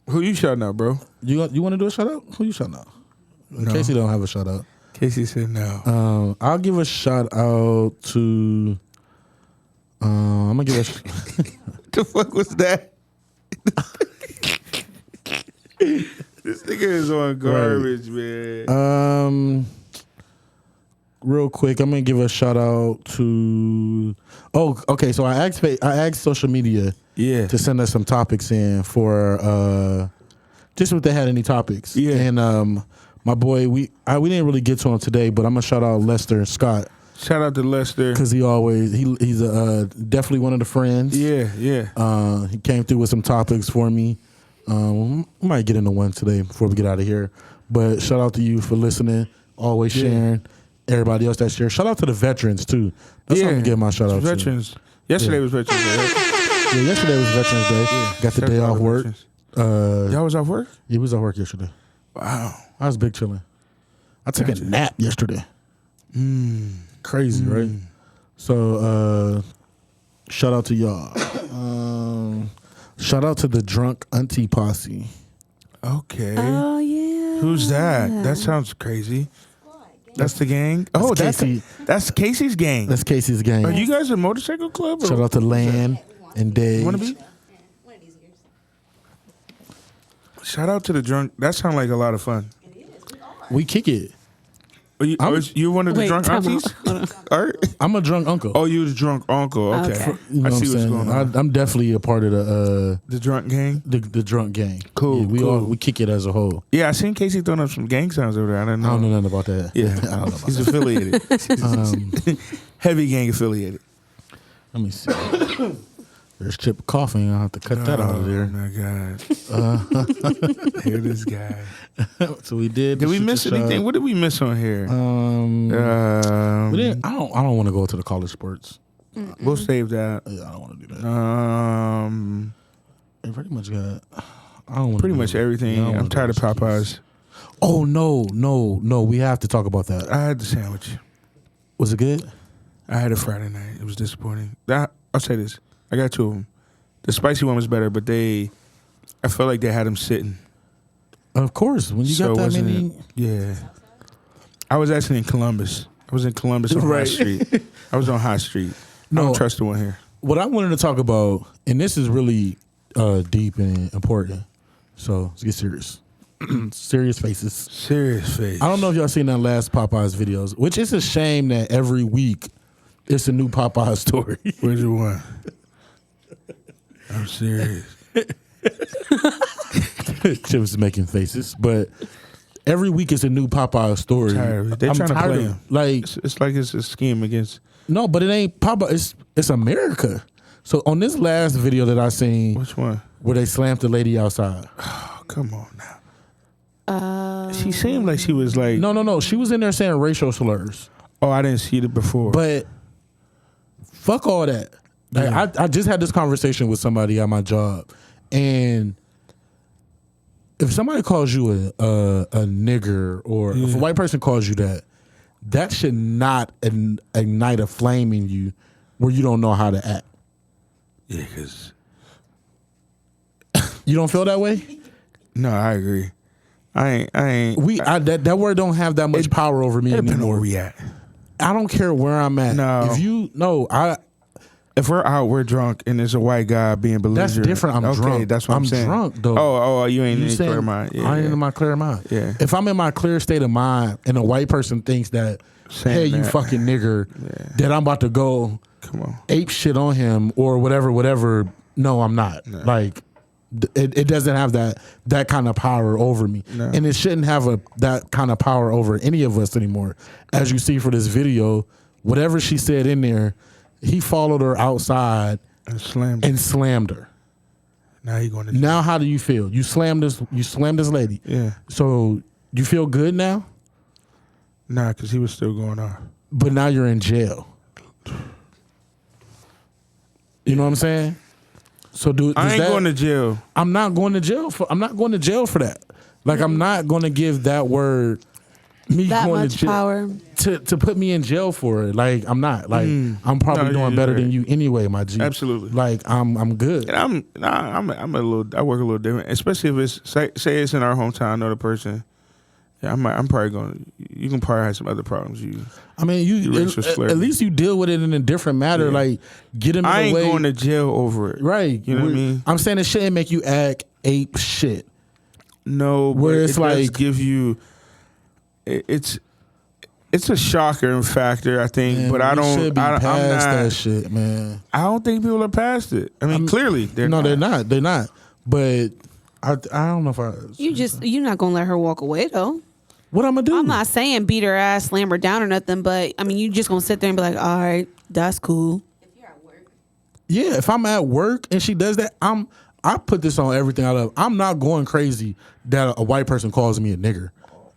Who you shouting out, bro? you want to do a shout out? Who you shouting out? No. Casey don't have a shout out. Casey said no. I'll give a shout out to. I'm gonna give a. What the fuck was that? This nigga is on garbage, man. Real quick, I'm gonna give a shout out to. Oh, okay. So I asked social media Yeah. to send us some topics in for just if they had any topics. Yeah. And my boy, we didn't really get to him today, but I'm gonna shout out Lester Scott Shout out to Lester. because he's definitely one of the friends. Yeah. He came through with some topics for me. We might get into one today before we get out of here. But shout out to you for listening, always sharing. Everybody else that shares. Shout out to the veterans too. That's something to give my shout out Veterans. Yesterday was Veterans Day. Right? to. Yeah, yesterday was Veterans Day. Got the Shout day out off to work. veterans. Y'all was off work? Yeah, we was at work yesterday. Wow. I was big chilling. I took a nap yesterday. Crazy, right? So shout out to y'all. Shout out to the drunk auntie posse. Okay. Oh yeah. Who's that? That sounds crazy. That's the gang? Oh, Casey. that's Casey's gang. That's Casey's gang. Are you guys a motorcycle club? Or? Shout out to Land and Dave. Wanna be? One of these years. Shout out to the drunk. That sounds like a lot of fun. We kick it. You're one of the Wait, drunk time aunties? out. All right. I'm a drunk uncle. Oh, you the drunk uncle. Okay. Okay. You know I what see I'm what's saying? going on. I'm definitely a part of The drunk gang? the drunk gang. Cool, Yeah, cool. we kick it as a whole. Yeah, I seen Casey throwing up some gang sounds over there. I didn't I know. don't know nothing about that. Yeah, I don't know about he's that. affiliated. Heavy gang affiliated. Let me see. There's Chip coughing. I'll have to cut that out of Oh there. my god! Hear this guy. So we did. Did the we shoot miss the anything? shot. What did we miss on here? We didn't, I don't want to go to the college sports. We'll save that. Yeah, I don't want to do that. It pretty much got. I don't want Pretty much everything. Yeah, I don't I'm wanna do tired of this. Popeyes. Oh no! We have to talk about that. I had the sandwich. Was it good? I had a Friday night. It was disappointing. I'll say this. I got two of them. The spicy one was better, but I felt like they had them sitting. Of course, when you So got that wasn't many. it- Yeah. I was actually in Columbus. I was in Columbus on High Right. Street. I was on High Street. I No. don't trust the one here. What I wanted to talk about, and this is really deep and important, so let's get serious. Serious faces. Serious face. I don't know if y'all seen that last Popeyes videos, which is a shame that every week it's a new Popeyes story. Which one? I'm serious. Chip was making faces, but every week it's a new Popeyes story. Tired of it. They're I'm trying to tired play of- him. Like, It's like it's a scheme against. no, but it ain't Popeyes. It's America. So on this last video that I seen, Which one? where they slammed the lady outside. Oh, come on now. She seemed like she was like. No. She was in there saying racial slurs. Oh, I didn't see it before. But fuck all that. Like, I just had this conversation with somebody at my job, and if somebody calls you a nigger, or if a white person calls you that should not ignite a flame in you where you don't know how to act. Yeah, because. You don't feel that way? No, I agree. I ain't. That word don't have that much power over me anymore. React. I don't care where I'm at. No. If we're out, we're drunk, and there's a white guy being belligerent. That's different. I'm okay, drunk. That's what I'm saying. drunk though. Oh, you ain't in your saying clear mind. Yeah, I ain't yeah. in my clear mind. Yeah. If I'm in my clear state of mind, and a white person thinks that, Saying hey, you that. fucking nigger, that I'm about to go Come on. ape shit on him or whatever. No, I'm not. Like, it doesn't have that kind of power over me, and it shouldn't have that kind of power over any of us anymore. As you see for this video, whatever she said in there, he followed her outside And slammed. and slammed her. Now you going to. Now, how do you feel? You slammed this lady. Yeah. So you feel good now, Nah, because he was still going off. but now you're in jail. You know what I'm saying? So I ain't going to jail. I'm not going to jail for that. Like, I'm not going to give that word me That going much to jail power. to put me in jail for it. Like, I'm not. Like, I'm probably No, doing you're better right. than you anyway, my G. Absolutely. Like, I'm good. And I'm a little. I work a little different, especially if it's say it's in our hometown. I know the person. Yeah, I'm probably going. You can probably have some other problems. I mean, You racial slur. at least you deal with it in a different matter. Yeah. Like, get him in I the ain't way. going to jail over it. Right. You know what I mean? I'm saying it shouldn't make you act ape shit. No, Where but it's it does like- give you. It's a shocker and factor, I think, Man, but I we don't. should be I'm past not. that shit, man. I don't think people are past it. I mean, clearly they're No, not. they're not. But I don't know if You're not gonna let her walk away though. what I'm gonna do. I'm not saying beat her ass, slam her down or nothing, but I mean you just gonna sit there and be like, all right, that's cool. If you're at work, Yeah, if I'm at work and she does that, I put this on everything I love. I'm not going crazy that a white person calls me a nigger.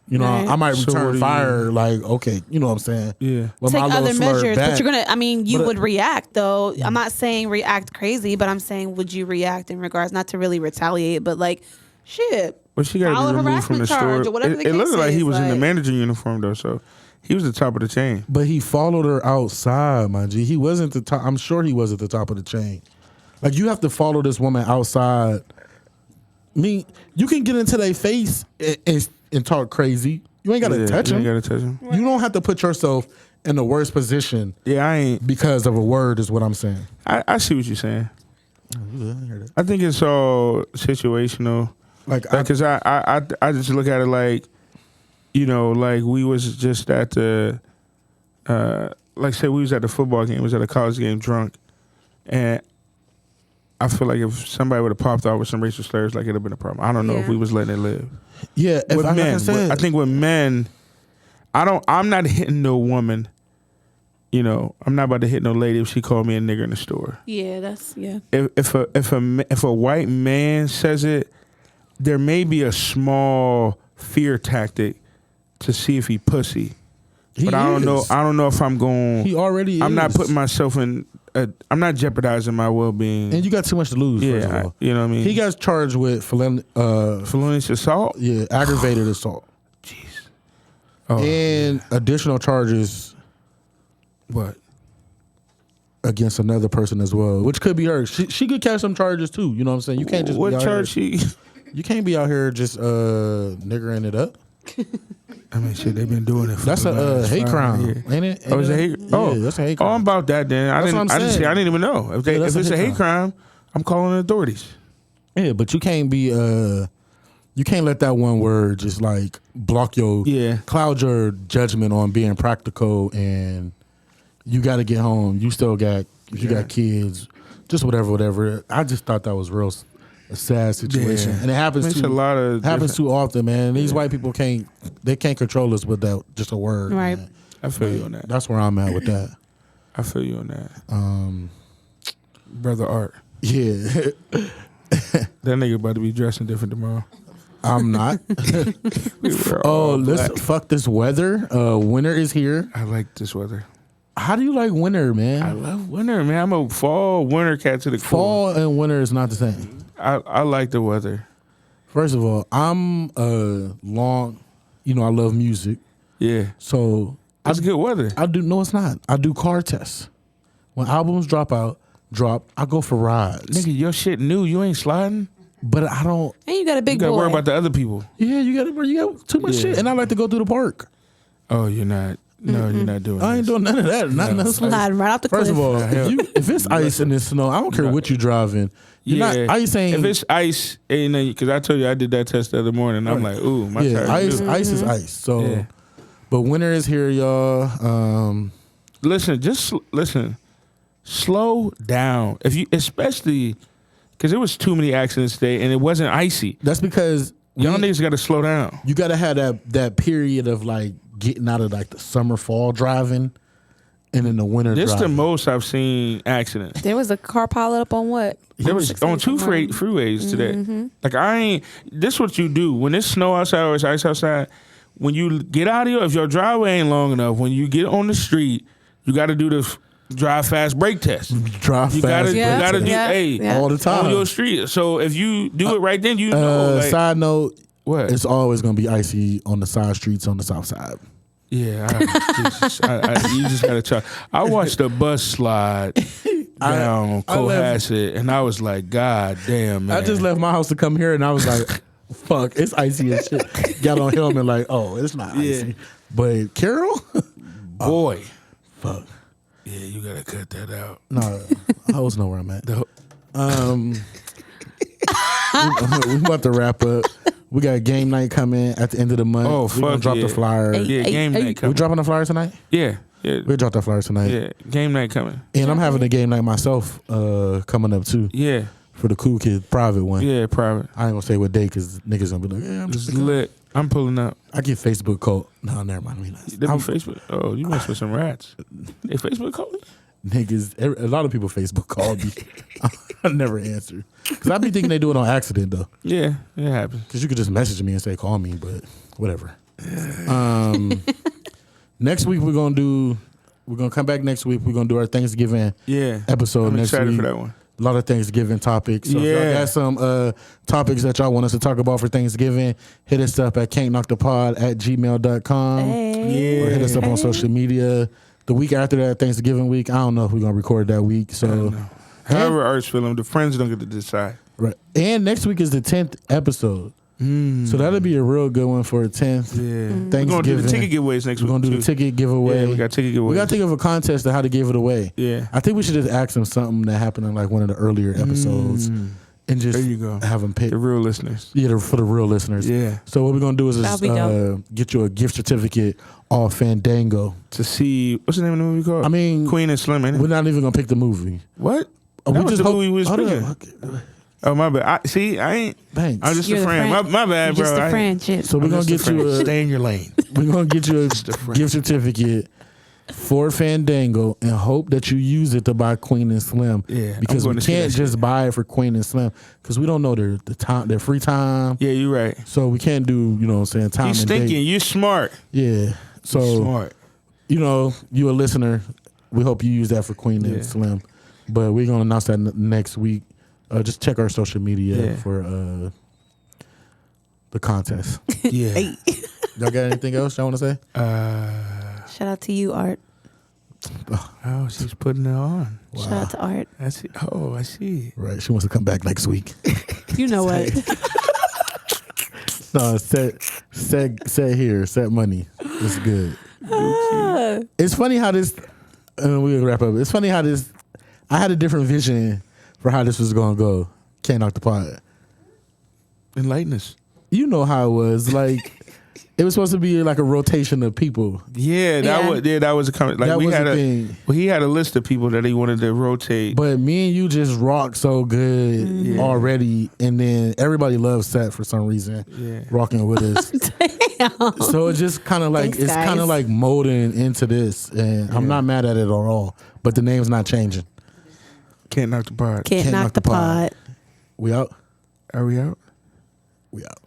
You know, Right. I might So what return do you- fire. Like, okay, you know what I'm saying? Yeah. With Take my little other slur measures, back. but you're gonna. I mean, you But, would react though. I'm not saying react crazy, but I'm saying would you react in regards not to really retaliate, but like, shit. But she got File a to be removed from the harassment charge store. or whatever It, the it case looked like he is, was in the like- manager uniform though, so he was the top of the chain. But he followed her outside, my G. He wasn't the top. I'm sure he was at the top of the chain. Like, you have to follow this woman outside. I mean, you can get into their face and talk crazy. You ain't got to touch You him. ain't gotta touch him. You don't have to put yourself in the worst position Yeah, I ain't. because of a word, is what I'm saying. I see what you're saying. I think it's all situational. Like, Because I just look at it like, you know, like we was just at the, like say we was at the football game, was at a college game drunk, and I feel like if somebody would have popped out with some racial slurs, like it'd have been a problem. I don't know if Yeah. we was letting it live. yeah, if, With like men, I said, I think with men, I'm not hitting no woman. You know, I'm not about to hit no lady if she called me a nigger in the store. Yeah, that's yeah. If a white man says it, there may be a small fear tactic to see if he pussy. he But I don't know. is. I don't know if I'm going. He already I'm not is. putting myself in. I'm not jeopardizing my well-being. And you got too much to lose, first of yeah, all. you know what I mean. He got charged with felonious assault. aggravated assault. Jeez. Oh, And additional charges. what? against another person as well, which could be her. She could catch some charges too. You know what I'm saying? You can't just what be out charge here, she? You can't be out here just niggering it up. I mean, shit, they've been doing it. For That's the a last hate 5 crime, years. ain't it? Oh, it's a hate. Yeah, that's a hate crime. Oh, I'm about that. Then I That's what I'm didn't. saying. I didn't even know if Yeah, that's it's a a hate hate crime. I'm calling the authorities. Yeah, but you can't be you can't let that one word just like block your cloud your judgment on being practical, and you got to get home. You still got if you got kids, just whatever. I just thought that was a sad situation, and it happens too often, man. These white people can't control us without just a word, right? Man. I feel you on that. That's where I'm at with that. I feel you on that. Brother Art. Yeah. That nigga about to be dressing different tomorrow. I'm not. Let's fuck this weather. Winter is here. I like this weather. How do you like winter, man? I love winter, man. I'm a fall winter cat to the core. Fall and winter is not the same. I like the weather. First of all, I'm long. You know, I love music. Yeah. So it's good weather. No, it's not. I do car tests. When albums drop, I go for rides. Nigga, your shit new. You ain't sliding. But I don't. And you got a big You gotta boy. worry about the other people. Yeah, you got too much shit, and I like to go through the park. Oh, you're not. No, you're not doing. I ain't doing none of that. Nothing. Sliding right off the cliff. First of all, if it's ice and it's snow, I don't care what you driving. Ice ain't. If it's ice, because I told you I did that test the other morning. I'm like, ooh, my tires. Ice is ice. So, but winter is here, y'all. Listen. Slow down. Especially because there was too many accidents today, and it wasn't icy. That's because y'all niggas got to slow down. You got to have that period of like getting out of like the summer fall driving, and in the winter. This is driving. the most I've seen accidents. There was a car piled up on what? There was on 2 freeways today. Mm-hmm. Like this what you do when it's snow outside or it's ice outside. When you get out of if your driveway ain't long enough, when you get on the street, you got to do the drive fast brake test. You gotta do all the time on your street. So if you do it right then, you know. Side note, what? It's always gonna be icy on the side streets on the south side. Yeah, you just gotta try. I watched a bus slide down Cohasset, and I was like, God damn, man. I just left my house to come here, and I was like, fuck, it's icy as shit. Got on helmet like, oh, it's not icy. But Carol, boy, fuck. Yeah, you gotta cut that out. No, I was know where I'm at. We about to wrap up. We got game night coming at the end of the month. Oh, we gonna drop the flyer. Game night coming. We dropping the flyer tonight? Yeah. We dropped the flyer tonight. Yeah, game night coming. And I'm having a game night myself coming up too. Yeah. For the cool kids, private one. Yeah, private. I ain't gonna say what day because niggas gonna be like, yeah, I'm just lit. I'm pulling up. I get Facebook code. No, never mind. I'm Facebook. Oh, you mess with some rats. They Facebook call me? Niggas, a lot of people Facebook call me. I never answer because I be thinking they do it on accident though. Yeah, it happens. Because you could just message me and say call me, but whatever. Next week we're gonna come back next week. We're gonna do our Thanksgiving episode I'm next excited week. for that one. A lot of Thanksgiving topics. So if y'all got some topics that y'all want us to talk about for Thanksgiving, hit us up at can'tknockthepod@gmail.com. Or hit us up on social media. The week after that, Thanksgiving week, I don't know if we're going to record that week. So, however Art's feeling, the friends don't get to decide. Right. And next week is the 10th episode. So that'll be a real good one for a 10th. Yeah. Thanksgiving. We're going to do the ticket giveaways next week. We're going to do the ticket giveaway. Yeah, we got ticket giveaways. We got to think of a contest of how to give it away. Yeah. I think we should just ask them something that happened in like one of the earlier episodes. And just there you go. Have them pick. The real listeners. Yeah, for the real listeners. Yeah. So what we're going to do is get you a gift certificate off Fandango. To see, what's the name of the movie called? I mean, Queen and Slim, ain't it? We're not even going to pick the movie. What? We was just the movie we was picking. Oh, my bad. I ain't. Thanks. I'm just a friend. My bad, You're bro. Just a friend, shit. So we're going to get you stay in your lane. We're going to get you a gift certificate for Fandango and hope that you use it to buy Queen and Slim. Yeah. Because we can't just buy it for Queen and Slim because we don't know their time, their free time. Yeah, you're right. So we can't do, you know what I'm saying, time You're and thinking. date. You're smart. Yeah. So, smart. You know, you a listener. We hope you use that for Queen and Slim. But we're going to announce that next week. Just check our social media for the contest. Yeah. Y'all got anything else y'all want to say? Shout out to you, Art. Oh, she's putting it on. Shout out to Art. I see. Oh, I see. Right. She wants to come back next week. You know what? No, set here, set money. It's good. It's funny how this. We'll wrap up. It's funny how this. I had a different vision for how this was gonna go. Can't knock the pot. Enlighten us. You know how it was. Like it was supposed to be like a rotation of people. Yeah, that was a comment. Like That we was had the a thing. well, he had a list of people that he wanted to rotate. But me and you just rock so good already, and then everybody loves Seth for some reason, rocking with us. Damn. So it's just kind of like Thanks, it's guys. kind of like molding into this, and I'm not mad at it at all. But the name's not changing. Can't knock the pot. Can't knock the pot. We out. Are we out? We out.